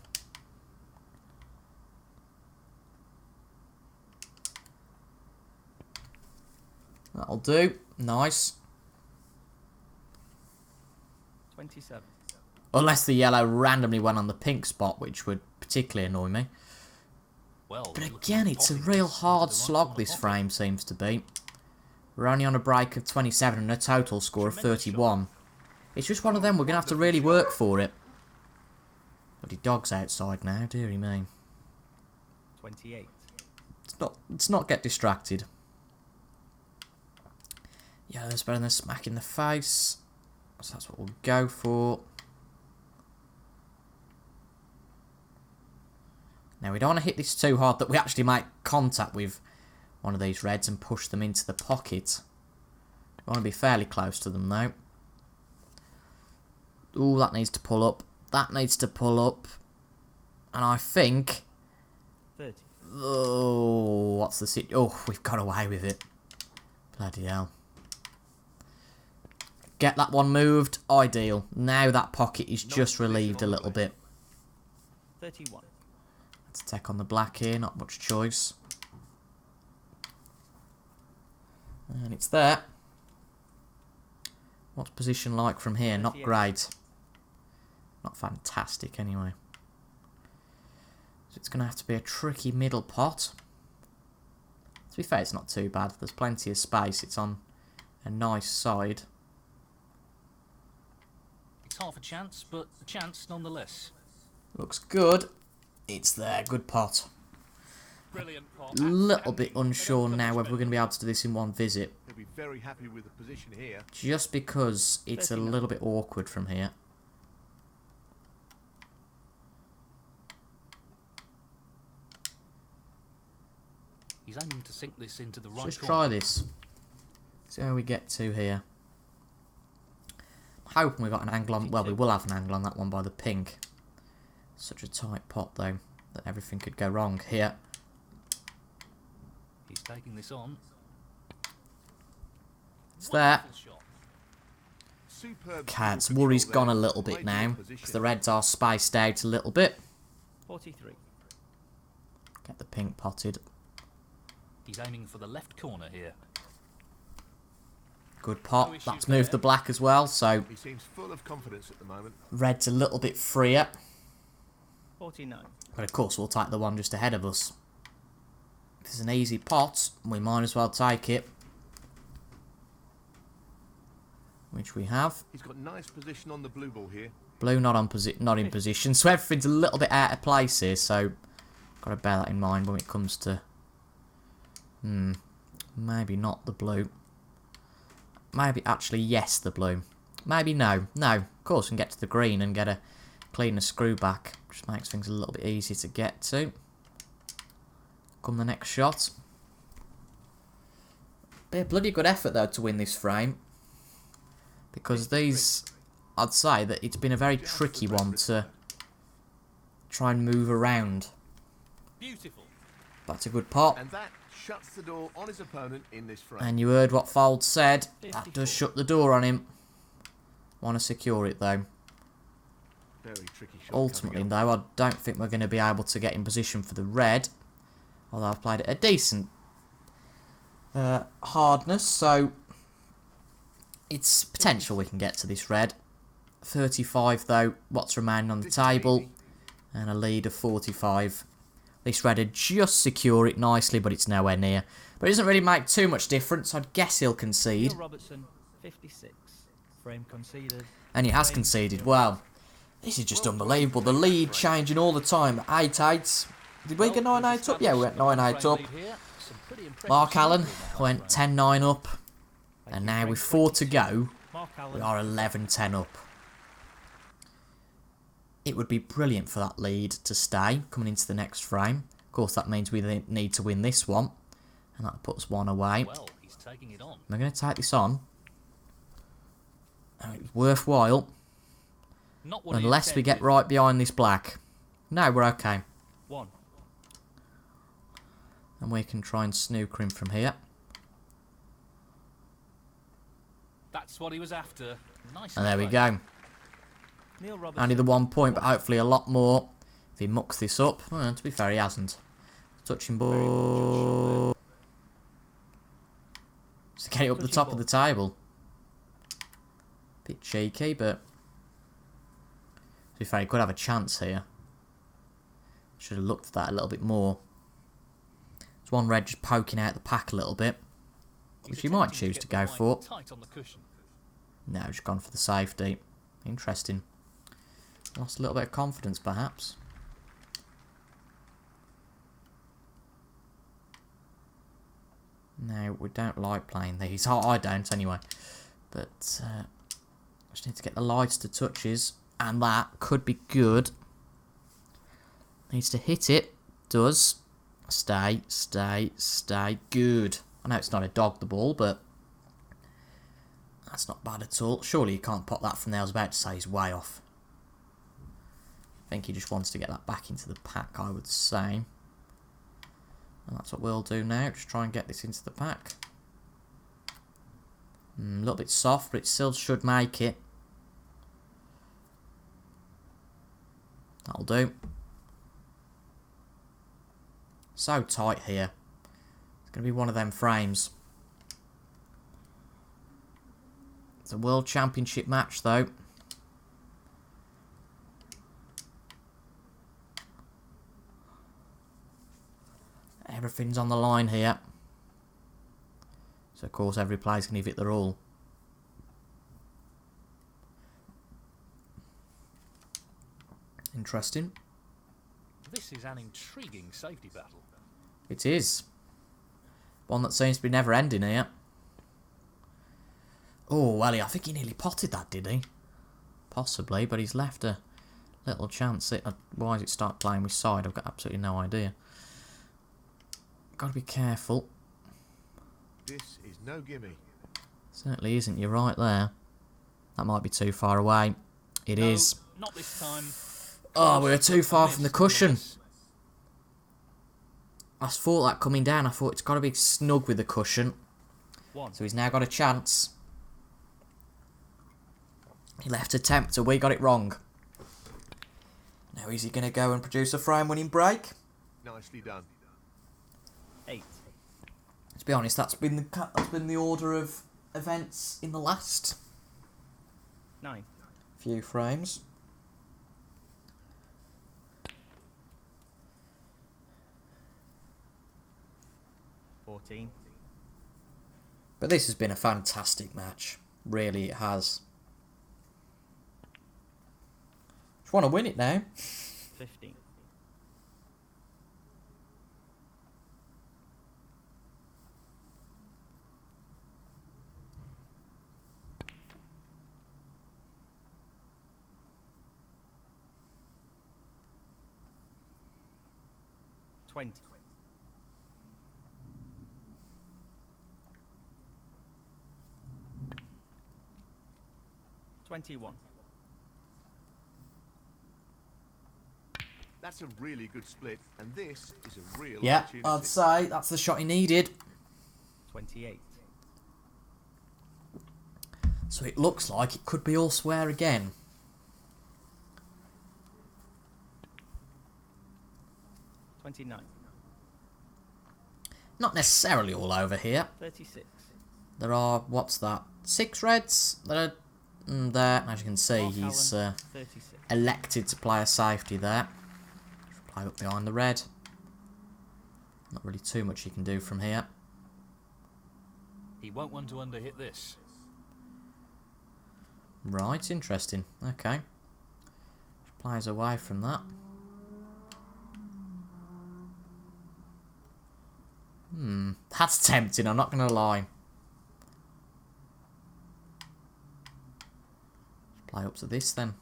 That'll do. Nice. 27. Unless the yellow randomly went on the pink spot, which would particularly annoy me. Well, But again, it's a real hard slog this frame seems to be. We're only on a break of 27 and a total score of 31. It's just one of them, we're going to have to really work for it. Bloody dog's outside now, dearie me. 28. Let's not get distracted. Yeah, there's better than a smack in the face. So that's what we'll go for. Now we don't want to hit this too hard that we actually make contact with one of these reds and push them into the pocket. We want to be fairly close to them though. Ooh, that needs to pull up. That needs to pull up. And I think... 30. Oh, what's the sit? Oh, we've got away with it. Bloody hell. Get that one moved. Ideal. Now that pocket is just relieved a little bit. 31. Let's take on the black here. Not much choice. And it's there. What's position like from here? Not great. Not fantastic anyway. So it's going to have to be a tricky middle pot. To be fair, it's not too bad. There's plenty of space. It's on a nice side. It's half a chance, but a chance nonetheless. Looks good. It's there. Good pot. Brilliant pot. Little bit unsure now whether we're going to be able to do this in one visit. He'll be very happy with the position here. Just because it's a little bit awkward from here. He's aiming to sink this into the right Let's corner. try this. See how we get to here. I'm hoping we've got an angle on... Well, we will have an angle on that one by the pink. Such a tight pot, though, that everything could go wrong here. He's taking this on. It's there. Wonderful shot. Superb Cat's control worry's there. gone a little bit Played now, your because position. the Reds are spaced out a little bit. 43. Get the pink potted. He's aiming for the left corner here. Good No pot. issues That's moved there. the black as well, so He seems full of confidence at the moment. Red's a little bit freer. 49. But of course, we'll take the one just ahead of us. If it's an easy pot, we might as well take it. Which we have. He's got nice position on the blue ball here. Blue not in position, so everything's a little bit out of place here, so got to bear that in mind when it comes to maybe not the blue. Maybe actually yes, the blue. Maybe no. No, of course we can get to the green and get a cleaner screw back. Just makes things a little bit easier to get to. Come the next shot. Be a bloody good effort though to win this frame. Because these, I'd say that it's been a very tricky one to try and move around. Beautiful. That's a good pot. And that shuts the door on his opponent in this frame. And you heard what Fold said. That 54. does shut the door on him. Want to secure it though. Very tricky shot. Ultimately coming up. though, I don't think we're going to be able to get in position for the red. Although I've played at a decent hardness, so it's potential we can get to this red. 35 though, what's remaining on the This is table, easy. and a lead of 45. This red would just secure it nicely, but it's nowhere near. But it doesn't really make too much difference. I'd guess he'll concede, Neil Robertson, 56. Frame conceded. and he has Frame conceded. 0. Well, this is just unbelievable. The lead changing all the time. 8-8. Did we get 9-8 up? Yeah, we went 9-8 up. Mark Allen went 10-9 up. And now with 4 to go, Mark Allen. we are 11-10 up. It would be brilliant for that lead to stay coming into the next frame. Of course, that means we need to win this one. And that puts one away. Well, he's taking it on. We're going to take this on. And it's worthwhile. Not what he Unless we get intended. right behind this black. No, we're okay. 1. And we can try and snooker him from here. That's what he was after. Nice. And there we play. go. Neil Robertson. Only the 1 point, but hopefully a lot more if he mucks this up. Well, to be fair, he hasn't. Touching ball. To get it up the Touching top ball. of the table. Bit cheeky, but to be fair, he could have a chance here. Should have looked at that a little bit more. There's one red just poking out the pack a little bit, He's which he might attempting choose get to the go line for. Tight on the cushion. No, just gone for the safety. Interesting. Lost a little bit of confidence, perhaps. No, we don't like playing these. I don't, anyway. But, just need to get the lights to touches. And that could be good. Needs to hit it. Does. Stay, stay, stay. Good. I know it's not a dog the ball, but that's not bad at all. Surely you can't pop that from there. I was about to say he's way off. I think he just wants to get that back into the pack, I would say. And that's what we'll do now. Just try and get this into the pack. A little bit soft, but it still should make it. That'll do. So tight here. It's going to be one of them frames. It's a World Championship match, though. Everything's on the line here. So, of course, every player's going to give it their all. Interesting. This is an intriguing safety battle. It is. One that seems to be never ending here. Oh, well, I think he nearly potted that, did he? Possibly, but he's left a little chance. Why does it start playing with side? I've got absolutely no idea. Got to be careful. This is no gimme. Certainly isn't. You're right there. That might be too far away. It is. No, not this time. Oh, we were too far from the cushion. I thought that coming down. I thought it's got to be snug with the cushion. 1. So he's now got a chance. He left attempt, so we got it wrong. Now is he going to go and produce a frame-winning break? Nicely done. 8. To be honest, that's been the order of events in the last 9. few frames. $14. But this has been a fantastic match. Really, it has. Just want to win it now. 15. 20. 21. That's a really good split, and this is a real Yeah, opportunity. I'd say that's the shot he needed. 28. So it looks like it could be all square again. 29. Not necessarily all over here. 36. There are, what's that, 6 reds that are there. As you can see, Mark he's Allen, 36. elected to play a safety there. Play up behind the red. Not really too much he can do from here. He won't want to underhit this. Right, interesting. Okay. Plays away from that. That's tempting, I'm not going to lie. Play up to this then.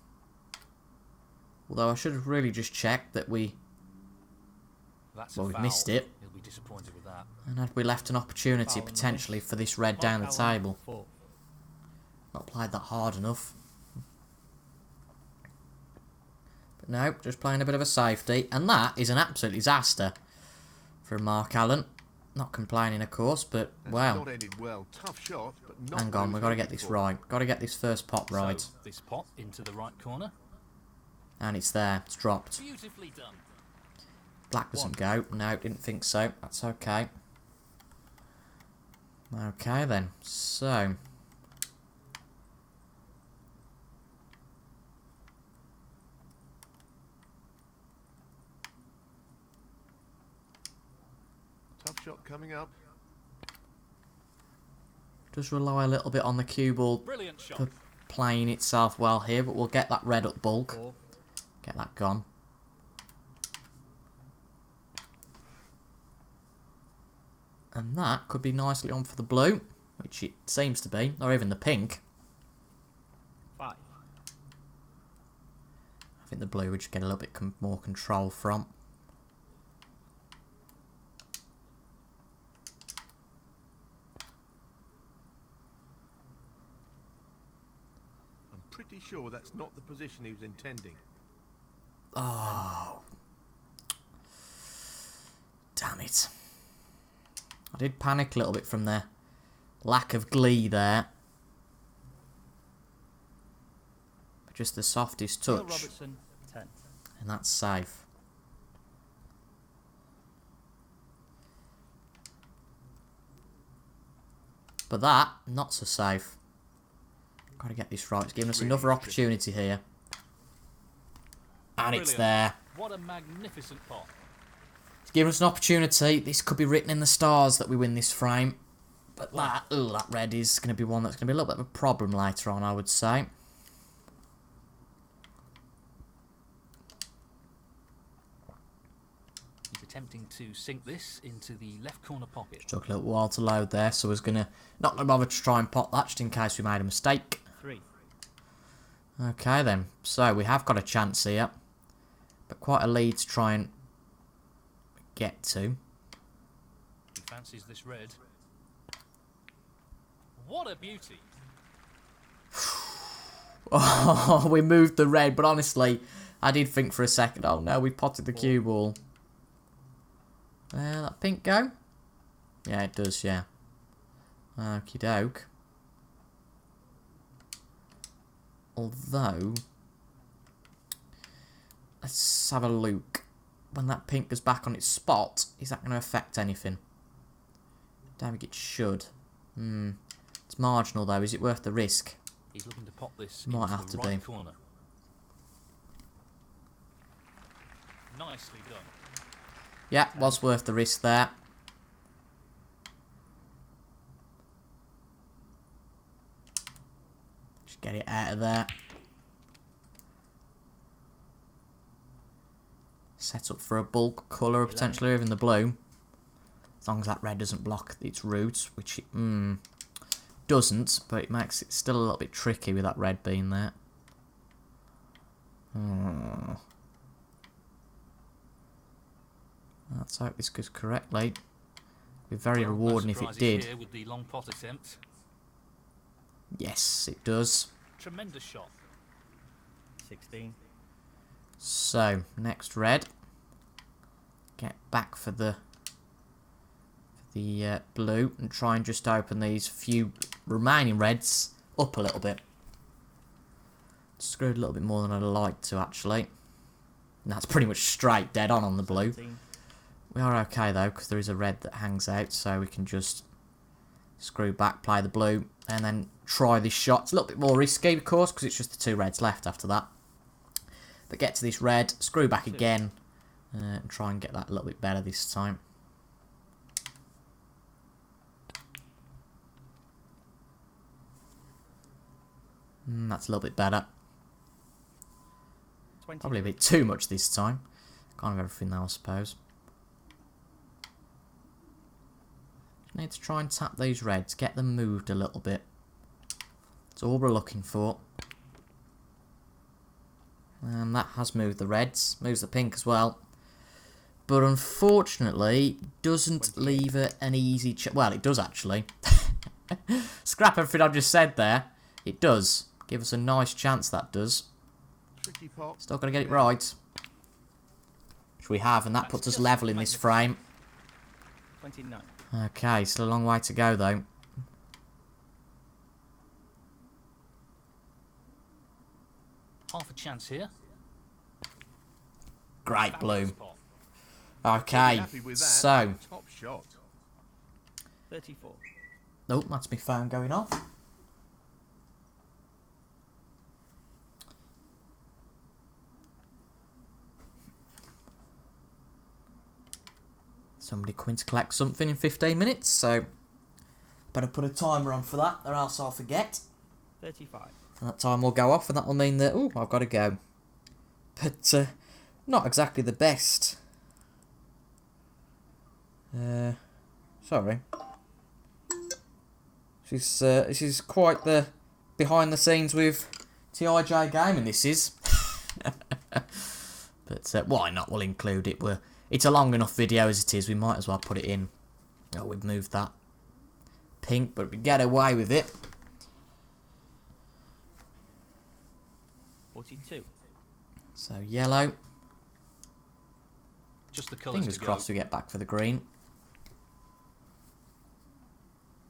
Although I should have really just checked that we... That's Well, a we've foul. missed it. He'll be disappointed with that. And had we left an opportunity Foul on the potentially miss. for this red down the Mark Allen, table. 4. Not played that hard enough. But no, just playing a bit of a safety. And that is an absolute disaster from Mark Allen. Not complaining, of course, but That's wow. not ended well. Tough shot, but not Hang what on, he we've was got to hoping get this for. right. Got to get this first pot right. So, this pot into the right corner. And it's there. It's dropped. Beautifully done. Black doesn't go. No, didn't think so. That's okay. Okay then. So. Tough shot coming up. Does rely a little bit on the cue ball Brilliant shot. for playing itself well here, but we'll get that red up bulk. 4. Get that gone. And that could be nicely on for the blue, which it seems to be, or even the pink. 5. I think the blue would just get a little bit more control from. I'm pretty sure that's not the position he was intending. Oh. Damn it. I did panic a little bit from the lack of glee there. But just the softest Neil touch. Robertson, 10. And that's safe. But that, not so safe. Got to get this right. It's giving us Really another tricky. opportunity here. And it's Brilliant. there. What a magnificent pot. It's giving us an opportunity. This could be written in the stars that we win this frame. But that red is going to be one that's going to be a little bit of a problem later on, I would say. He's attempting to sink this into the left corner pocket. Took a little while to load there, so I was going to not going to bother to try and pot that just in case we made a mistake. 3. Okay then, so we have got a chance here. But quite a lead to try and get to. He fancies this red. What a beauty. Oh, we moved the red, but honestly, I did think for a second, oh no, we potted the cue ball. That pink go? Yeah, it does, yeah. Okie doke. Although, let's have a look. When that pink goes back on its spot, is that going to affect anything? Don't think it should. It's marginal though. Is it worth the risk? He's looking to pop this Might into have the to right be. corner. Nicely done. Yeah, was worth the risk there. Just get it out of there. Set up for a bulk colour, potentially even the blue. As long as that red doesn't block its roots, which it doesn't, but it makes it still a little bit tricky with that red being there. Let's hope this goes correctly. Be very Well, no rewarding if it surprises did. here with the long pot attempt. Yes, it does. Tremendous shot. 16. So, next red. Get back for the blue and try and just open these few remaining reds up a little bit. Screwed a little bit more than I'd like to, actually. And that's pretty much straight dead on the blue. 17. We are okay though, because there is a red that hangs out, so we can just screw back, play the blue, and then try this shot. It's a little bit more risky, of course, because it's just the 2 reds left after that. But get to this red, screw back again, and try and get that a little bit better this time. That's a little bit better. 20. Probably a bit too much this time. Kind of everything though, I suppose. Just need to try and tap these reds, get them moved a little bit. That's all we're looking for. And that has moved the reds, moves the pink as well. But unfortunately, doesn't leave it an easy well, it does actually. Scrap everything I just said there. It does. Give us a nice chance, that does. Tricky pot. Still got to get it right. Which we have, and that puts us level in this frame. 29. Okay, still a long way to go though. Half a chance here. Great blue. Fabulous pot. Okay, Happy with that. so... Top shot. 34. Oh, that's my phone going off. Somebody coming to collect something in 15 minutes, so... better put a timer on for that, or else I'll forget. 35. And that time will go off, and that will mean that, oh, I've got to go. But, not exactly the best. Sorry. This is quite the behind the scenes with TIJ Gaming, this is. But, why not? We'll include it. It's a long enough video as it is, we might as well put it in. Oh, we've moved that pink, but we get away with it. 42. So, yellow. Just the colours Fingers to go. crossed we get back for the green.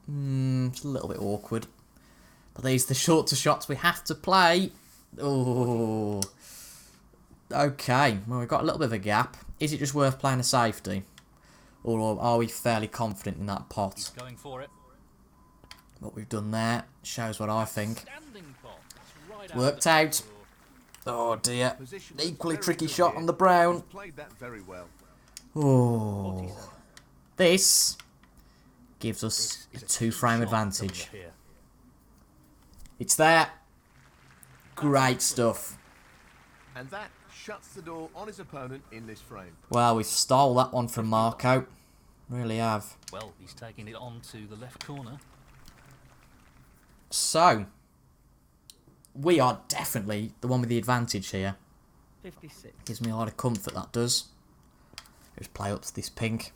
It's a little bit awkward. But these are the shorter shots we have to play. Oh. Okay, well we've got a little bit of a gap. Is it just worth playing a safety? Or are we fairly confident in that pot? He's going for it. What we've done there shows what I think. Standing pot. It's right Worked out. out. Oh dear. Position was Equally very tricky good shot here. on the brown. He's played that very well. Oh. This gives us This a is a 2-frame shot coming advantage. up here. It's there. Great stuff. And that shuts the door on his opponent in this frame. Well, we stole that one from Marco. Really have. Well, he's taking it on to the left corner. So, we are definitely the one with the advantage here. 56. Gives me a lot of comfort, that does. Just play up to this pink.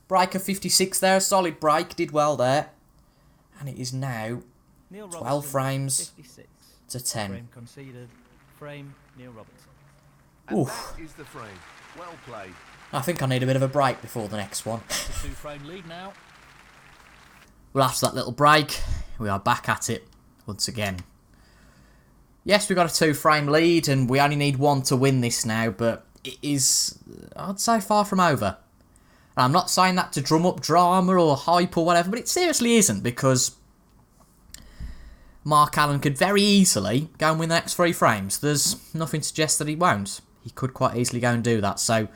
Breaker 56 there, solid break, did well there. And it is now Neil 12 Robertson, frames 56. to 10. Frame conceded. Frame, Neil Robertson. And Oof. that is the frame. Well played. I think I need a bit of a break before the next one. It's a 2-frame lead now. Well, after that little break, we are back at it once again. Yes, we've got a 2-frame lead, and we only need one to win this now, but it is, I'd say, far from over. And I'm not saying that to drum up drama or hype or whatever, but it seriously isn't, because Mark Allen could very easily go and win the next 3 frames. There's nothing to suggest that he won't. He could quite easily go and do that. So,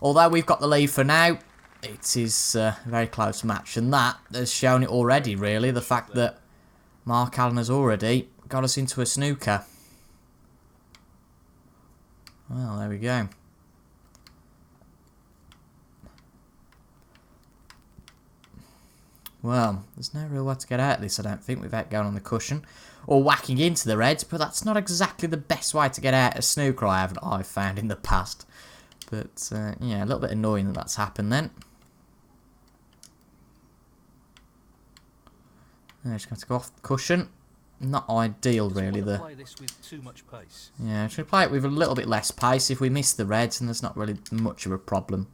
although we've got the lead for now, it is a very close match. And that has shown it already, really. The fact that Mark Allen has already got us into a snooker. Well, there we go. Well, there's no real way to get out of this, I don't think, without going on the cushion or whacking into the reds, but that's not exactly the best way to get out of snooker I've found in the past. But, yeah, a little bit annoying that that's happened then. Just going to go off the cushion. Not ideal, really. Play this with too much pace. Yeah, I should play it with a little bit less pace. If we miss the reds, and there's not really much of a problem.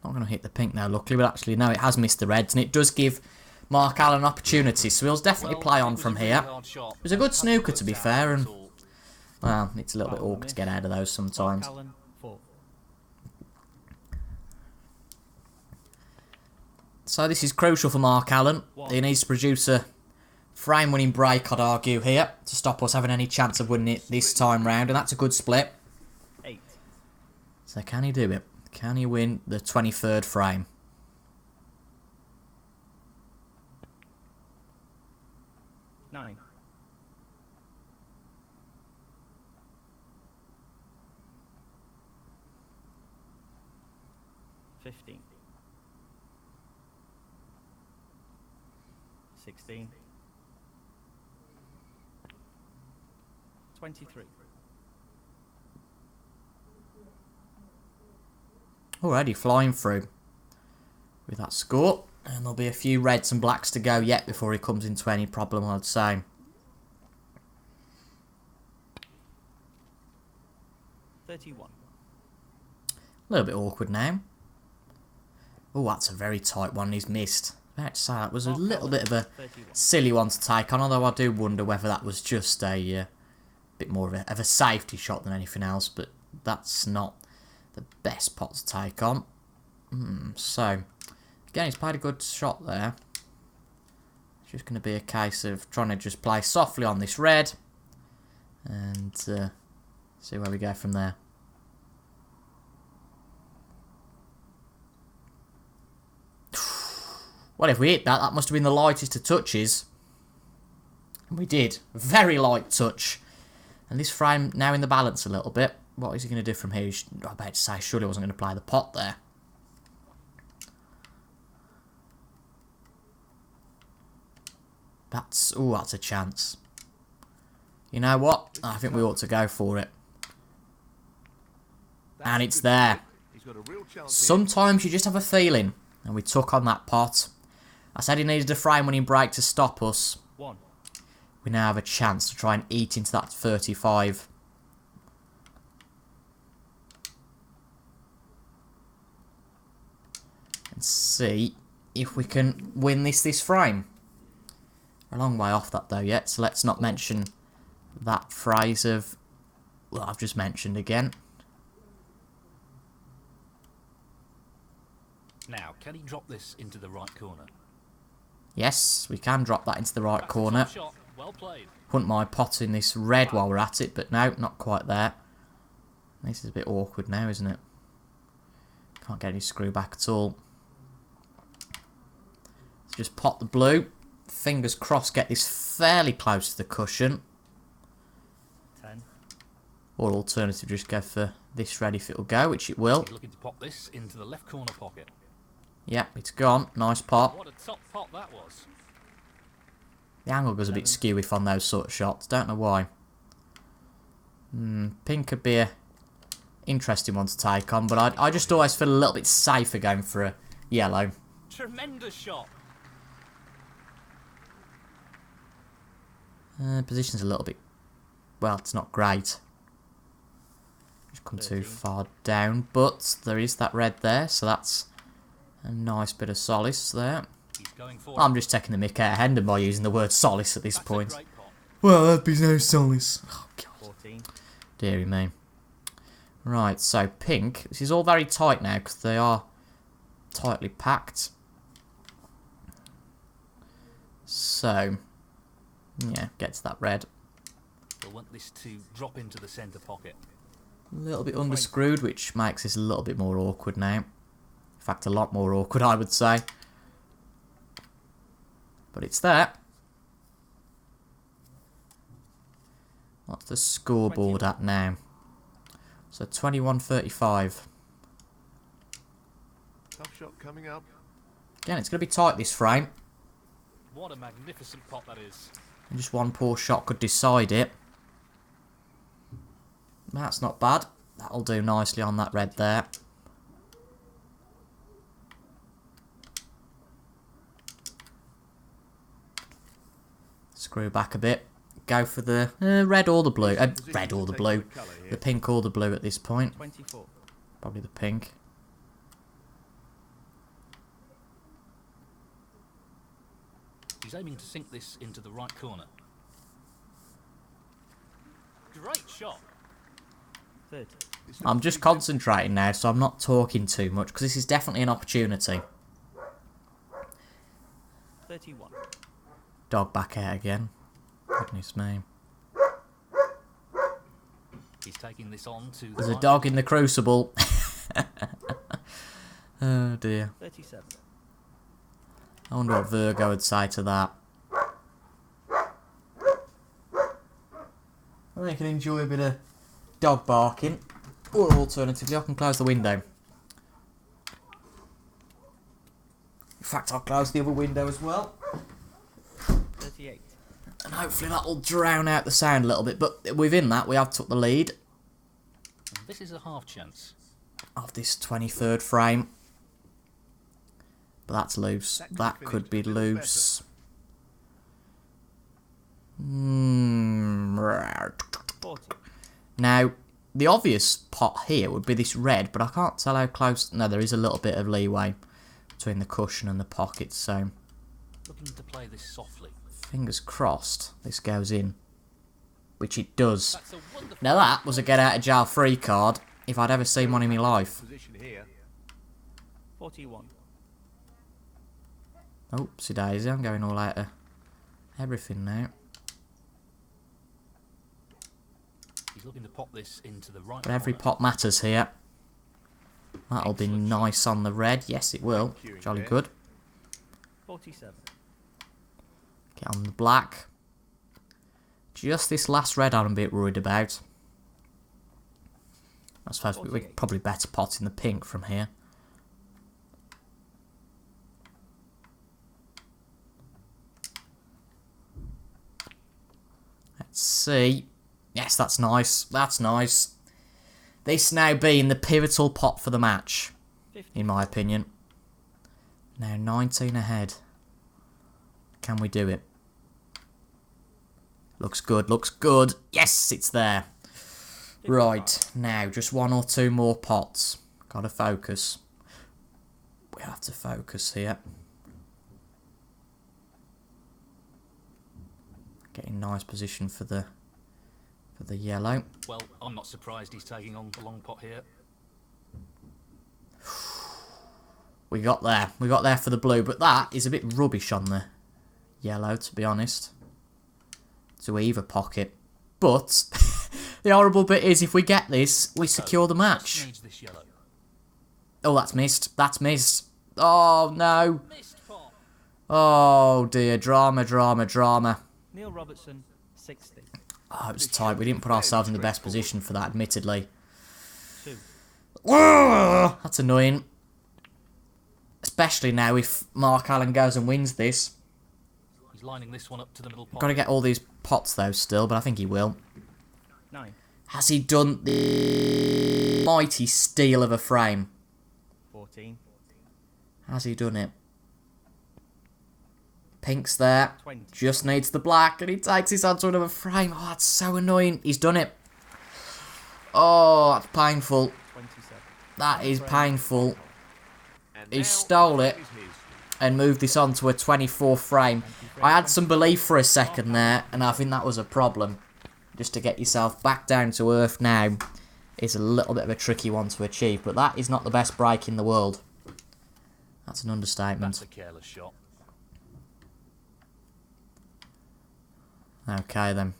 Not going to hit the pink now, luckily, but actually, no, it has missed the reds, and it does give Mark Allen an opportunity, so he'll definitely play on from here. It was a good snooker, to be fair, and, well, it's a little bit awkward to get out of those sometimes. Allen, 4. So this is crucial for Mark Allen. He needs to produce a frame-winning break, I'd argue, here, to stop us having any chance of winning it this time round, and that's a good split. 8. So can he do it? Can he win the 23rd frame? 9. 15. 16. 23. Already flying through with that score. And there'll be a few reds and blacks to go yet before he comes into any problem, I'd say. 31. A little bit awkward now. Oh, that's a very tight one he's missed. I have to say that was a little bit of a 31. silly one to take on, although I do wonder whether that was just a bit more of a safety shot than anything else, but that's not the best pot to take on. So, again, he's played a good shot there. It's just going to be a case of trying to just play softly on this red and see where we go from there. Well, if we hit that, that must have been the lightest of touches. And we did. Very light touch. And this frame now in the balance a little bit. What is he going to do from here? I'm about to say, surely I wasn't going to play the pot there. That's a chance. You know what? I think we ought to go for it. And it's there. Sometimes you just have a feeling. And we took on that pot. I said he needed a frame-winning break to stop us. 1. We now have a chance to try and eat into that 35. And see if we can win this frame. We're a long way off that though yet, so let's not mention that phrase of, well, I've just mentioned again. Now, can he drop this into the right corner? Yes, we can drop that into the right corner. Shot. Well played. Wouldn't mind potting this red while we're at it, but no, not quite there. This is a bit awkward now, isn't it? Can't get any screw back at all. Let's just pot the blue. Fingers crossed, get this fairly close to the cushion. 10. Or alternative, just go for this red if it'll go, which it will. He's looking to pop this into the left corner pocket. Yep, it's gone. Nice pot. What a top pot that was. The angle goes a bit skewy on those sort of shots. Don't know why. Pink could be a interesting one to take on, but I just always feel a little bit safer going for a yellow. Tremendous shot. Position's a little bit... well, it's not great. Just come too 13. far down, but there is that red there, so that's a nice bit of solace there. He's going for I'm just taking the mick out of Hendon by using the word solace at this That's a point. great pot. Well, that'd be no solace. Oh, God. 14. Deary me. Right, so pink. This is all very tight now because they are tightly packed. So, yeah, get to that red. We'll want this to drop into the centre pocket. A little bit underscrewed, which makes this a little bit more awkward now. In fact, a lot more awkward, I would say. But it's there. What's the scoreboard at now? So 21-35. Tough shot coming up. Again, it's going to be tight this frame. What a magnificent pot that is. And just one poor shot could decide it. That's not bad. That'll do nicely on that red there. Screw back a bit. Go for the red or the blue. Red or the blue. The pink or the blue at this point. 24. Probably the pink. He's aiming to sink this into the right corner. Great shot. 30. I'm just concentrating now, so I'm not talking too much, because this is definitely an opportunity. 31. Dog back out again. Goodness me. He's taking this on to the There's a right. dog in the crucible. Oh dear. 37. I wonder what Virgo would say to that. I can enjoy a bit of dog barking. Or alternatively, I can close the window. In fact, I'll close the other window as well. 38. And hopefully that will drown out the sound a little bit. But within that, we have took the lead And this is a half chance. of this 23rd frame. But that's loose. That could be loose. 40. Now, the obvious pot here would be this red, but I can't tell how close. No, there is a little bit of leeway between the cushion and the pocket, so Looking to play this softly. fingers crossed this goes in. Which it does. That's a wonderful. Now that was a get out of jail free card if I'd ever seen one in my life. Position here. 41. Oopsie daisy, I'm going all out of everything now. He's looking to pop this into the right But every corner. pot matters here. That'll be nice on the red. Yes, it will. Jolly good. 47. Get on the black. Just this last red I'm a bit worried about. I suppose we're probably better potting the pink from here. Let's see. Yes, that's nice. That's nice. This now being the pivotal pot for the match, 50. in my opinion. Now 19 ahead. Can we do it? Looks good, looks good. Yes, it's there. Right, now just one or two more pots. Gotta focus. We have to focus here. Getting nice position for the yellow. Well, I'm not surprised he's taking on the long pot here. We got there. We got there for the blue, but that is a bit rubbish on the yellow, to be honest. To either pocket. But the horrible bit is if we get this, we secure the match. Needs this yellow. Oh, that's missed. That's missed. Oh, no. Missed pot. Oh, dear. Drama, drama, drama. Neil Robertson, 60. Oh, it was tight. We didn't put ourselves in the best position for that, admittedly. 2. That's annoying. Especially now if Mark Allen goes and wins this. He's lining this one up to the middle pot. Got to get all these pots, though, still, but I think he will. 9. Has he done the mighty steal of a frame? 14. Has he done it? Pink's there. 20. Just needs the black, and he takes his onto another frame. Oh, that's so annoying. He's done it. Oh, that's painful. 27. That is painful. And He now stole the it frame is his. and moved this on to a 24 frame. I had some belief for a second there, and I think that was a problem. Just to get yourself back down to earth now is a little bit of a tricky one to achieve, but that is not the best break in the world. That's an understatement. That's a careless shot. Okay then.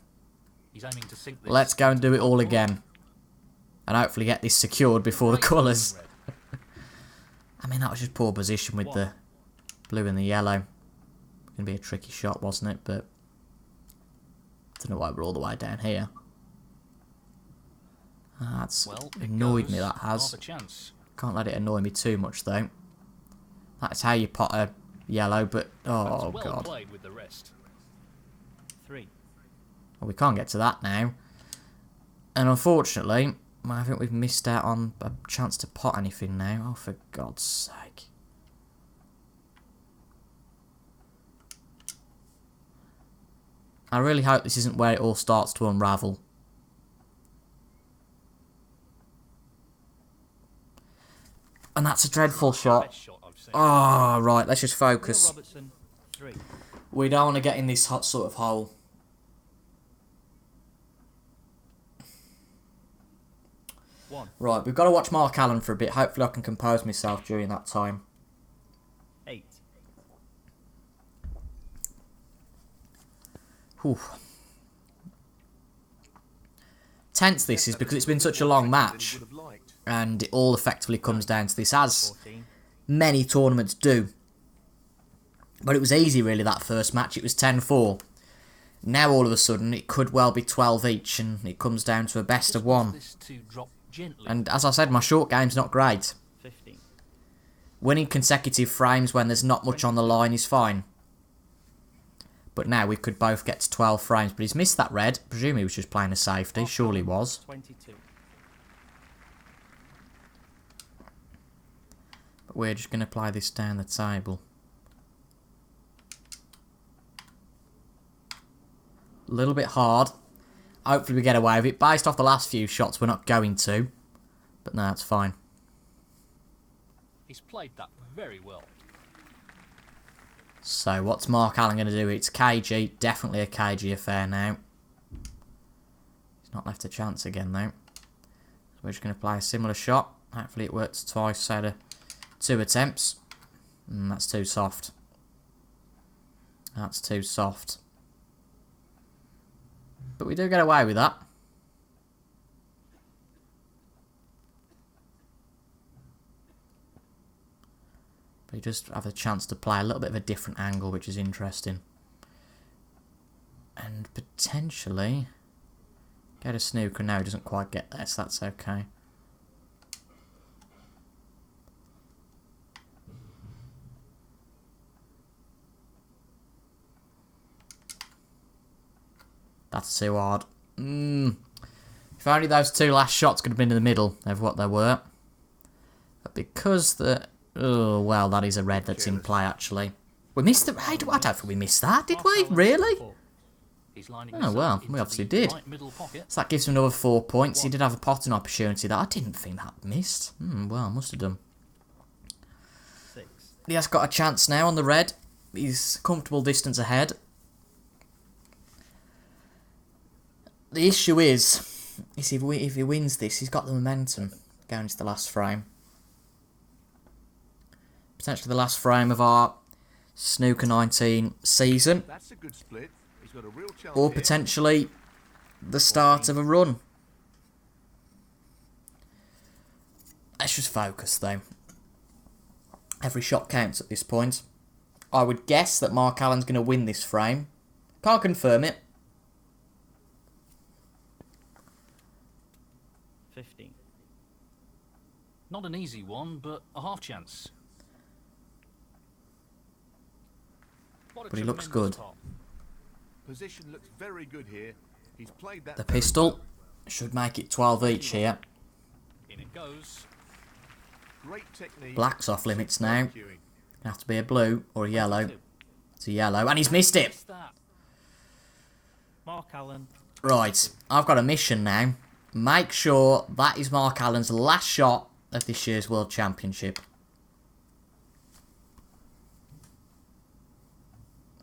He's aiming to sink this. Let's go and do it all again. And hopefully get this secured before the colours. I mean, that was just poor position with the blue and the yellow. Going to be a tricky shot, wasn't it? But I don't know why we're all the way down here. That's Well, it annoyed goes. me, that has. Half a chance. Can't let it annoy me too much, though. That's how you pot a yellow, but... Oh, That's well God. played with the rest. 3. Well, we can't get to that now. And unfortunately, I think we've missed out on a chance to pot anything now. Oh, for God's sake. I really hope this isn't where it all starts to unravel. And that's a dreadful shot. Best shot I've seen. Oh, right, let's just Neil focus. Robertson, 3. We don't want to get in this hot sort of hole. One. Right, we've got to watch Mark Allen for a bit. Hopefully I can compose myself during that time. 8. Whew. Tense this is because it's been such a long match. Than he would have liked. And it all effectively comes down to this, as 14. many tournaments do. But it was easy really, that first match. It was 10-4. Now all of a sudden it could well be 12 each, and it comes down to a best of one. This to drop gently. And as I said, my short game's not great. 15. Winning consecutive frames when there's not much on the line is fine. But now we could both get to 12 frames. But he's missed that red. Presume he was just playing a safety. Surely was. 22. But we're just going to play this down the table. A little bit hard. Hopefully we get away with it. Based off the last few shots, we're not going to. But no, it's fine. He's played that very well. So, what's Mark Allen going to do? It's KG. Definitely a KG affair now. He's not left a chance again, though. So we're just going to play a similar shot. Hopefully it works twice out of 2 attempts. That's too soft. That's too soft. But we do get away with that. But you just have a chance to play a little bit of a different angle, which is interesting. And potentially get a snooker. No, he doesn't quite get there, so that's okay. That's too hard. If only those 2 last shots could have been in the middle of what they were. But because the... Oh, well, that is a red that's in play, actually. We missed the... I don't think we missed that, did we? Really? 4. He's lining Oh, this up well, into we obviously the did. right middle pocket. So that gives him another 4 points. He did have a potting opportunity that I didn't think that missed. Well, must have done. 6. He has got a chance now on the red. He's a comfortable distance ahead. The issue is if he wins this, he's got the momentum going into the last frame. Potentially the last frame of our Snooker 19 season. That's a good split. He's got a real chance Or here. potentially the start of a run. Let's just focus though. Every shot counts at this point. I would guess that Mark Allen's going to win this frame. Can't confirm it. 15. Not an easy one, but a half chance. What a But he looks tremendous good. top. Position looks very good here. He's played that The very pistol well. should make it 12 each here. In it goes. Great technique. Black's off limits now. Superb cueing. Gonna have to be a blue or a yellow. It's a yellow, and he's missed it. That. Mark Allen. Right, I've got a mission now. make sure that is Mark Allen's last shot of this year's World Championship.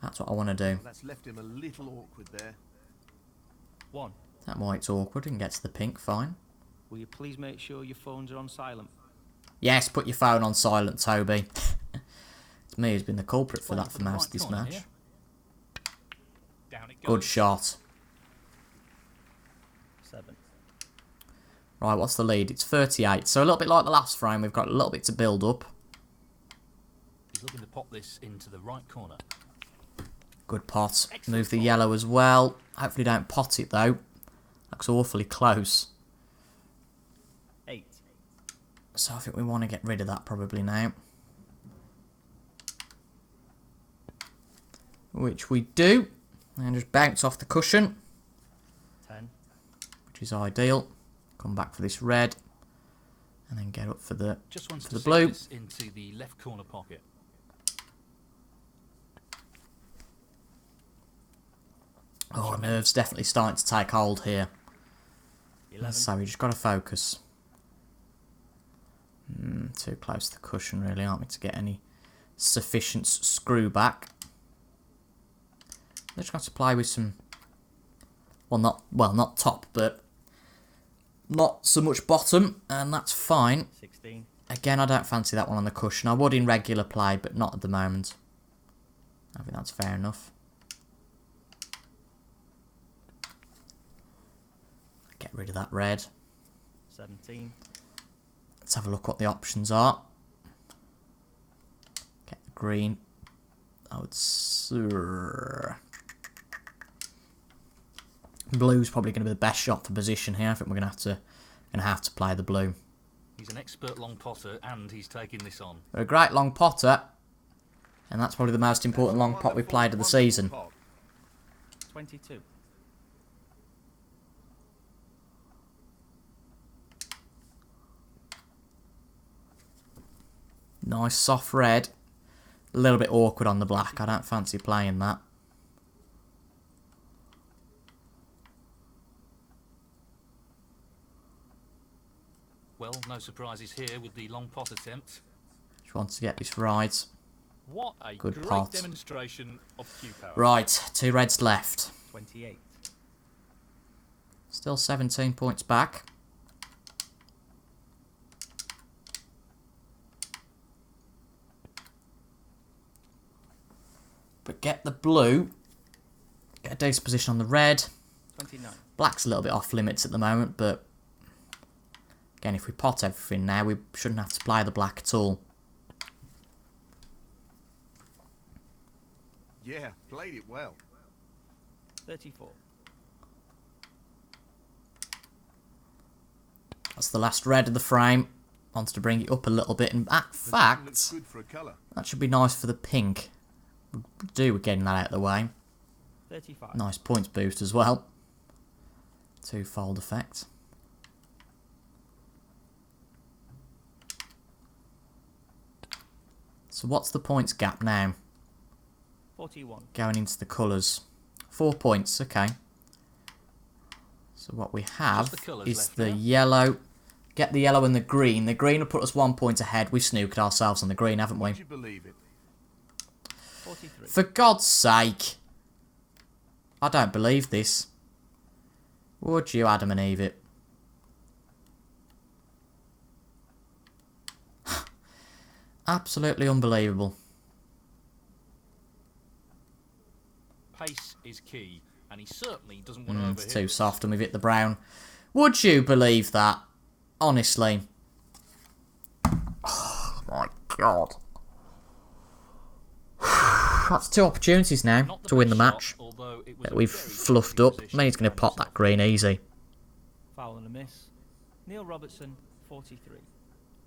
That's what I want to do. That's left him a little awkward there. 1. That why it's awkward and gets the pink, fine. Will you please make sure your phones are on silent? Yes, put your phone on silent, Toby. It's me who's been the culprit for that for most of this match. Here. Down it goes. Good shot. 7. Right, what's the lead? It's 38. So a little bit like the last frame, we've got a little bit to build up. He's looking to pop this into the right corner. Good pot. Excellent Move the pot. yellow as well. Hopefully don't pot it though. Looks awfully close. 8. So I think we want to get rid of that probably now. Which we do. And just bounce off the cushion. 10. Which is ideal. Come back for this red. And then get up for the, Just wants for to the sink blue. this into the left corner pocket. Oh, nerves definitely starting to take hold here. 11. So we just got to focus. Too close to the cushion really, aren't we, to get any sufficient screw back. Let's try to play with some, not top, but not so much bottom, and that's fine. 16. Again, I don't fancy that one on the cushion. I would in regular play, but not at the moment. I think that's fair enough. Get rid of that red. 17. Let's have a look what the options are. Get the green. I would... Blue's probably going to be the best shot for position here. I think we're going to have to play the blue. He's an expert long potter and he's taking this on. We're a great long potter, and that's probably the most important long pot we've played of the season. 22. Nice soft red. A little bit awkward on the black. I don't fancy playing that. Well, no surprises here with the long pot attempt. Just want to get this right. What a Good great pot. demonstration of cue power. Right, 2 reds left. 28. Still 17 points back. But get the blue. Get a decent position on the red. 29. Black's a little bit off limits at the moment, but again, if we pot everything now, we shouldn't have to play the black at all. Yeah, played it well. 34. That's the last red of the frame. Wants to bring it up a little bit. In Looks fact, good for a colour. that should be nice for the pink. We do with getting that out of the way. 35. Nice points boost as well. Two-fold effect. So what's the points gap now? 41. Going into the colours. 4 points, okay. So what we have Just the colours is left the now. yellow. Get the yellow and the green. The green will put us 1 point ahead. We've snookered ourselves on the green, haven't we? Would you believe it? 43. For God's sake. I don't believe this. Would you, Adam and Eve it? Absolutely unbelievable. Pace is key, and he certainly doesn't want to It's overhit too this. soft and we've hit the brown. Would you believe that? Honestly. Oh my God. That's 2 opportunities now Not the to win the best match shot, although it was that a we've very fluffed tricky up. position I mean, he's to going to find pot that himself. green easy. Foul and a miss. Neil Robertson, 43.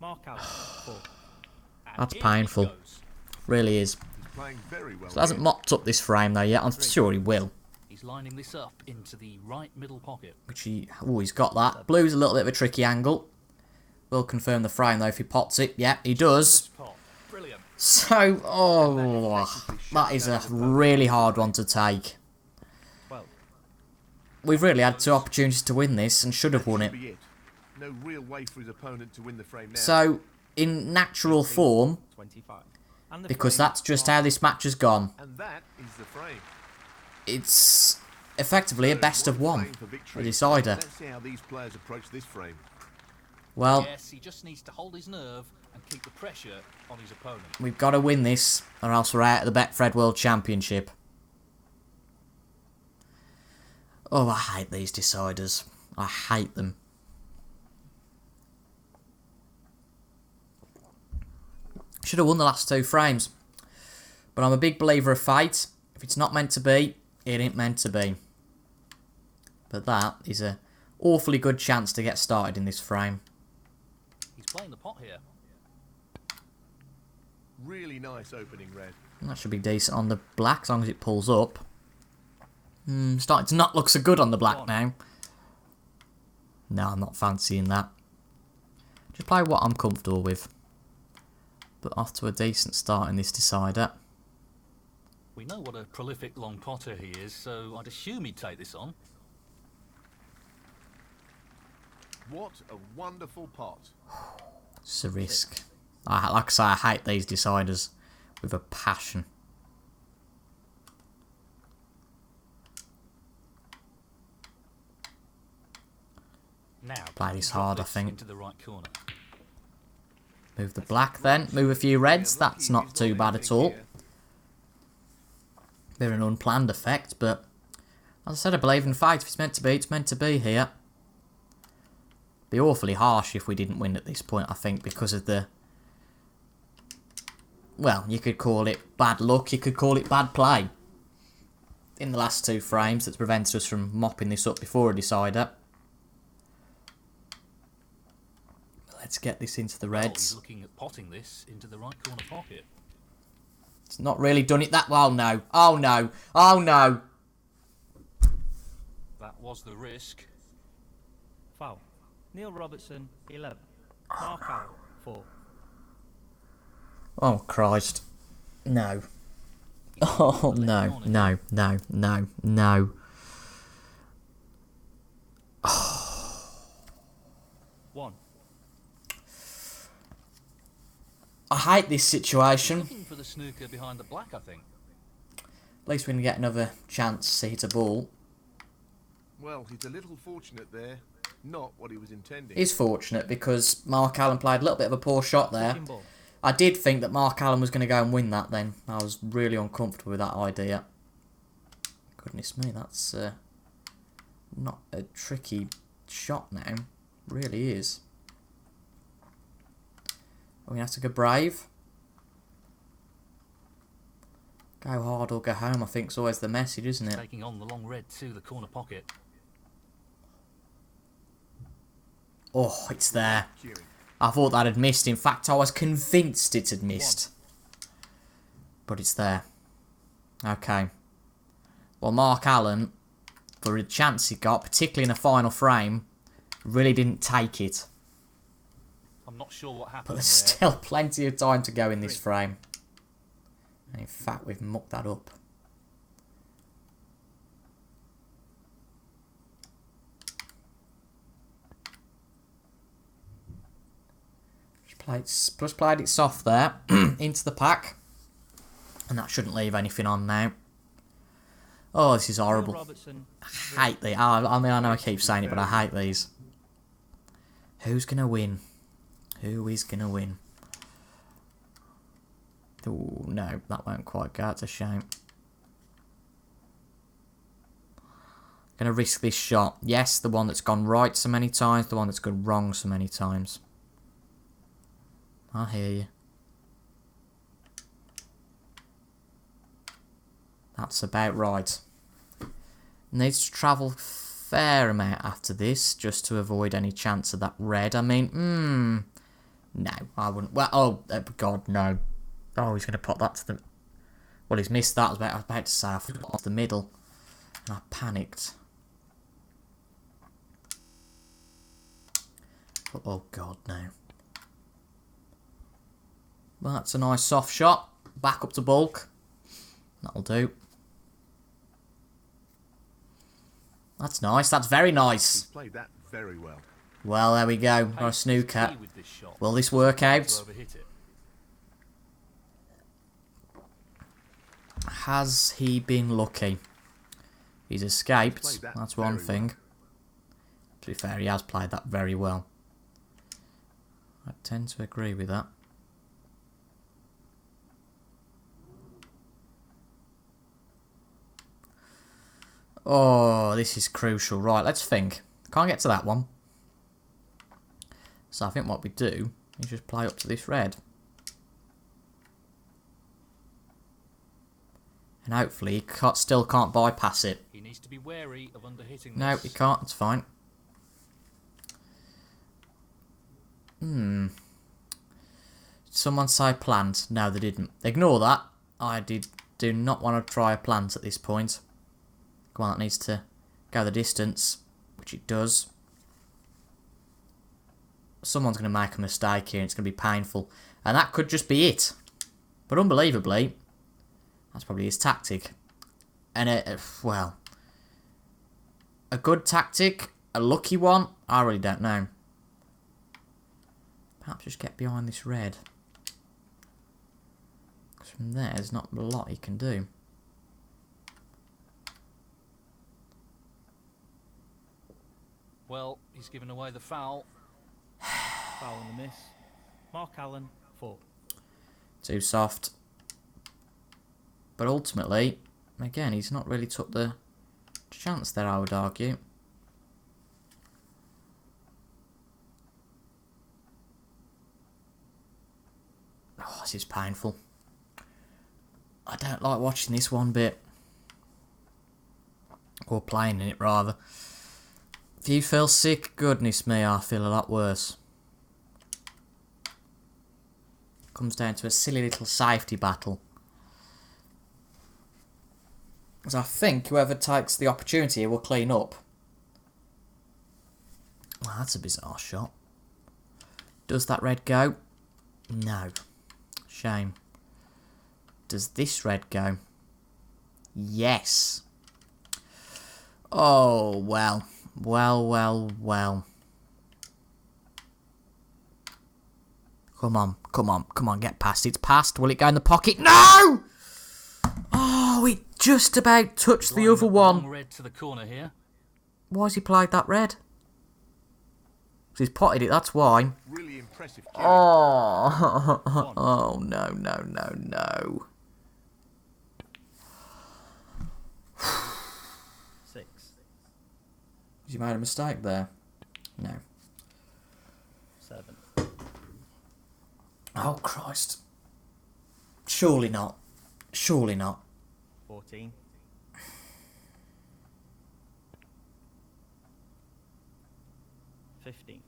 Mark Allen, 4. And That's here he painful. goes. Really is. He's playing very well. So hasn't here. mopped up this frame though yet. I'm sure he will. He's lining this up into the right middle pocket. Which he's got that. Blue's a little bit of a tricky angle. We'll confirm the frame though if he pots it. Yeah, he does. Pot. Brilliant. So, oh, that is a really hard one to take. 12. we've really had 2 opportunities to win this and should have won it. Be it. No real way for his opponent to win the frame now. So, in natural form, 25. And the because frame, that's just how this match has gone, And that is the frame. it's effectively a best of 1, Frame for a victory. decider. Let's see how these players approach this frame. Well, Yes, he just needs to hold his nerve and keep the pressure on his opponent. we've got to win this, or else we're out of the Betfred World Championship. Oh, I hate these deciders. I hate them. Should have won the last 2 frames. But I'm a big believer of fate. If it's not meant to be, it ain't meant to be. But that is a awfully good chance to get started in this frame. He's playing the pot here. Really nice opening, Red. That should be decent on the black as long as it pulls up. Starting to not look so good on the black now. No, I'm not fancying that. Just play what I'm comfortable with. But off to a decent start in this decider. We know what a prolific long potter he is, so I'd assume he'd take this on. What a wonderful pot. It's a risk. Like I say, I hate these deciders with a passion. Now, Play this hard, I think. Into the right corner. Move the black then. Move a few reds. That's not too bad at all. Bit of an unplanned effect, but as I said, I believe in fate. If it's meant to be, it's meant to be here. Be awfully harsh if we didn't win at this point, I think, because of the... Well, you could call it bad luck, you could call it bad play. In the last 2 frames that's prevented us from mopping this up before a decider. Let's get this into the Well, reds. he's looking at potting this into the right corner pocket. It's not really done it that well, no. Oh no, oh no. That was the risk. Foul. Neil Robertson, 11. Mark Allen, 4. Oh Christ. No. Oh no, no, no, no, no. 1. I hate this situation. Looking for the snooker behind the black, I think. At least we can get another chance to hit a ball. Well, he's a little fortunate there. Not what he was intending. He's fortunate because Mark Allen played a little bit of a poor shot there. Pitching ball. I did think that Mark Allen was going to go and win that then. I was really uncomfortable with that idea. Goodness me, that's not a tricky shot now. Really is. Are we going to have to go brave? Go hard or go home, I think is always the message, isn't it? Taking on the long red to the corner pocket. Oh, it's there. Curing. I thought that had missed. In fact, I was convinced it had missed. But it's there. Okay. Well, Mark Allen, for the chance he got, particularly in a final frame, really didn't take it. I'm not sure what happened But there's there. still plenty of time to go in this frame. And in fact, we've mucked that up. Just played it soft there, into the pack. And that shouldn't leave anything on now. Oh, this is horrible. Robertson, I hate these. I mean, I know I keep saying it, but I hate these. Who's going to win? Who is going to win? Oh, no, that won't quite go. It's a shame. Going to risk this shot. Yes, the one that's gone right so many times, the one that's gone wrong so many times. I hear you. That's about right. Needs to travel fair amount after this, just to avoid any chance of that red. I mean, no, I wouldn't. Well, oh, God, no. Oh, he's going to put that to the... Well, he's missed that. I was about to say, I forgot off the middle. And I panicked. Oh, God, no. Well, that's a nice soft shot. Back up to bulk. That'll do. That's nice. That's very He's nice. played that very well. Well, there we go. Got a Pace is snooker. key with this shot. Will this work To out? overhit it. Has he been lucky? He's escaped. Played that That's one very thing. well. To be fair, he has played that very well. I tend to agree with that. Oh, this is crucial. Right, let's think. Can't get to that one. So I think what we do is just play up to this red. And hopefully he still can't bypass it. He needs to be wary of underhitting No, this. he can't. It's fine. Someone say plant. No, they didn't. Ignore that. I do not want to try a plant at this point. Come on, that needs to go the distance, which it does. Someone's going to make a mistake here and it's going to be painful. And that could just be it. But unbelievably, that's probably his tactic. And, well, a good tactic, a lucky one, I really don't know. Perhaps just get behind this red. Because from there, there's not a lot he can do. Well, he's given away the foul. Foul and a miss. Mark Allen, 4. Too soft. But ultimately, again, he's not really took the chance there, I would argue. Oh, this is painful. I don't like watching this one bit. Or playing in it, rather. If you feel sick, goodness me, I feel a lot worse. Comes down to a silly little safety battle. Because I think whoever takes the opportunity will clean up. Well, that's a bizarre shot. Does that red go? No. Shame. Does this red go? Yes. Oh, well. Well. Come on, get past. It's past. Will it go in the pocket? No! Oh, it just about touched the other Long one. red to the corner here. Why has he played that red? 'Cause he's potted it, that's why. Really impressive. Oh, oh no. 6. Has he made a mistake there? No. 7. Oh, Christ. Surely not. 14. 15.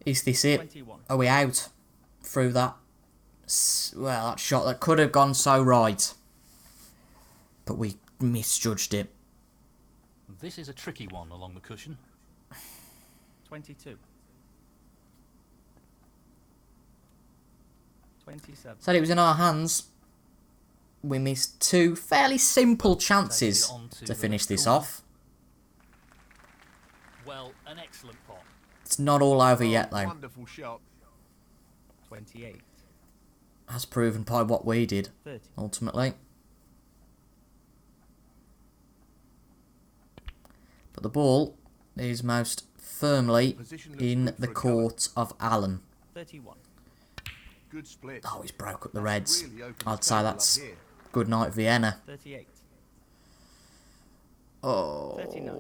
Is this it? 21. Are we out through that? Well, that shot that could have gone so right. But we misjudged it. This is a tricky one along the cushion. 22. 27. Said it was in our hands. We missed two fairly simple chances to finish this off. Well, an excellent pot. It's not all over yet, though. Wonderful shot. 28. As proven by what we did, 30. ultimately. But the ball is most firmly Position looks in good the for a court of Allen. 31. Good split. Oh, he's broke up the Reds. Really opened I'd the say table that's up here. good night, Vienna. 38. Oh. 39.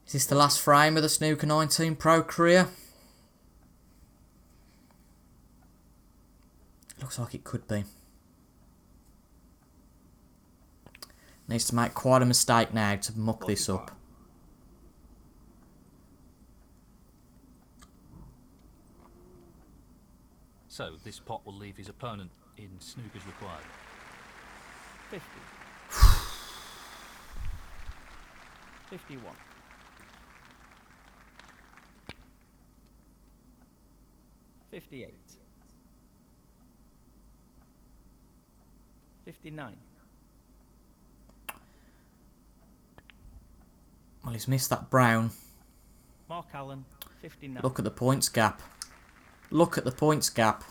Is this the last frame of the Snooker 19 Pro career? Looks like it could be. Needs to make quite a mistake now to muck this up. So this pot will leave his opponent in snookers required. 50. 51. 58. 59. Well, he's missed that brown. Mark Allen, 59. Look at the points gap. Look at the points gap.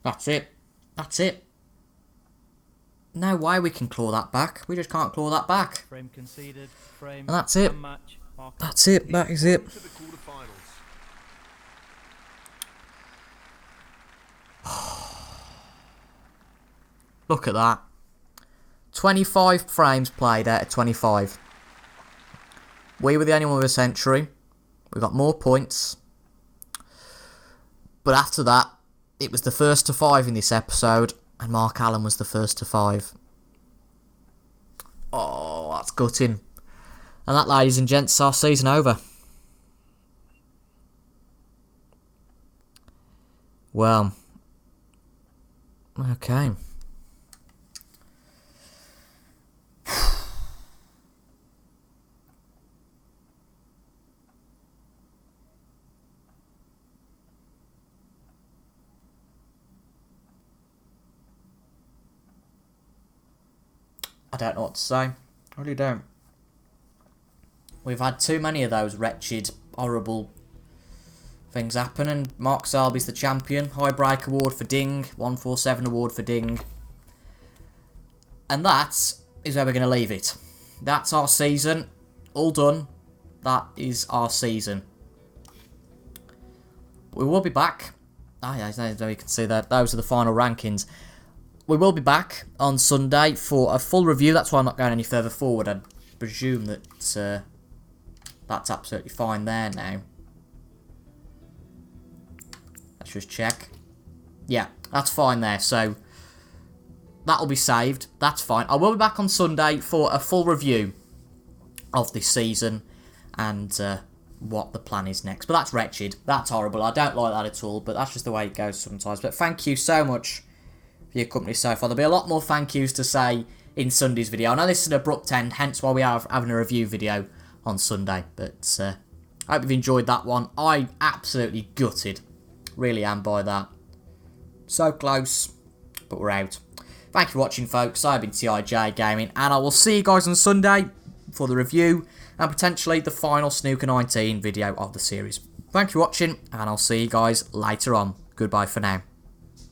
That's it. That's it. No way we can claw that back. We just can't claw that back. Frame conceded. Frame. And that's it. Match. Mark That's it. That is it. To the quarterfinals. Look at that. 25 frames played out of 25. We were the only one with a century. We got more points. But after that, it was the first to 5 in this episode, and Mark Allen was the first to 5. Oh, that's gutting. And that, ladies and gents, is our season over. Well. Okay. I don't know what to say. I really don't. We've had too many of those wretched, horrible things happen, and Mark Selby's the champion. High Break Award for Ding. 147 Award for Ding. And that is where we're going to leave it. That's our season. All done. That is our season. We will be back. Yeah, you can see that. Those are the final rankings. We will be back on Sunday for a full review. That's why I'm not going any further forward. I presume that that's absolutely fine there now. Let's just check. Yeah, that's fine there. So that'll be saved. That's fine. I will be back on Sunday for a full review of this season and what the plan is next. But that's wretched. That's horrible. I don't like that at all. But that's just the way it goes sometimes. But thank you so much for your company so far. There'll be a lot more thank yous to say in Sunday's video. I know this is an abrupt end, hence why we are having a review video on Sunday. But I hope you've enjoyed that one. I absolutely gutted. Really am by that. So close, but we're out. Thank you for watching, folks. I've been TIJ Gaming, and I will see you guys on Sunday for the review and potentially the final Snooker 19 video of the series. Thank you for watching, and I'll see you guys later on. Goodbye for now.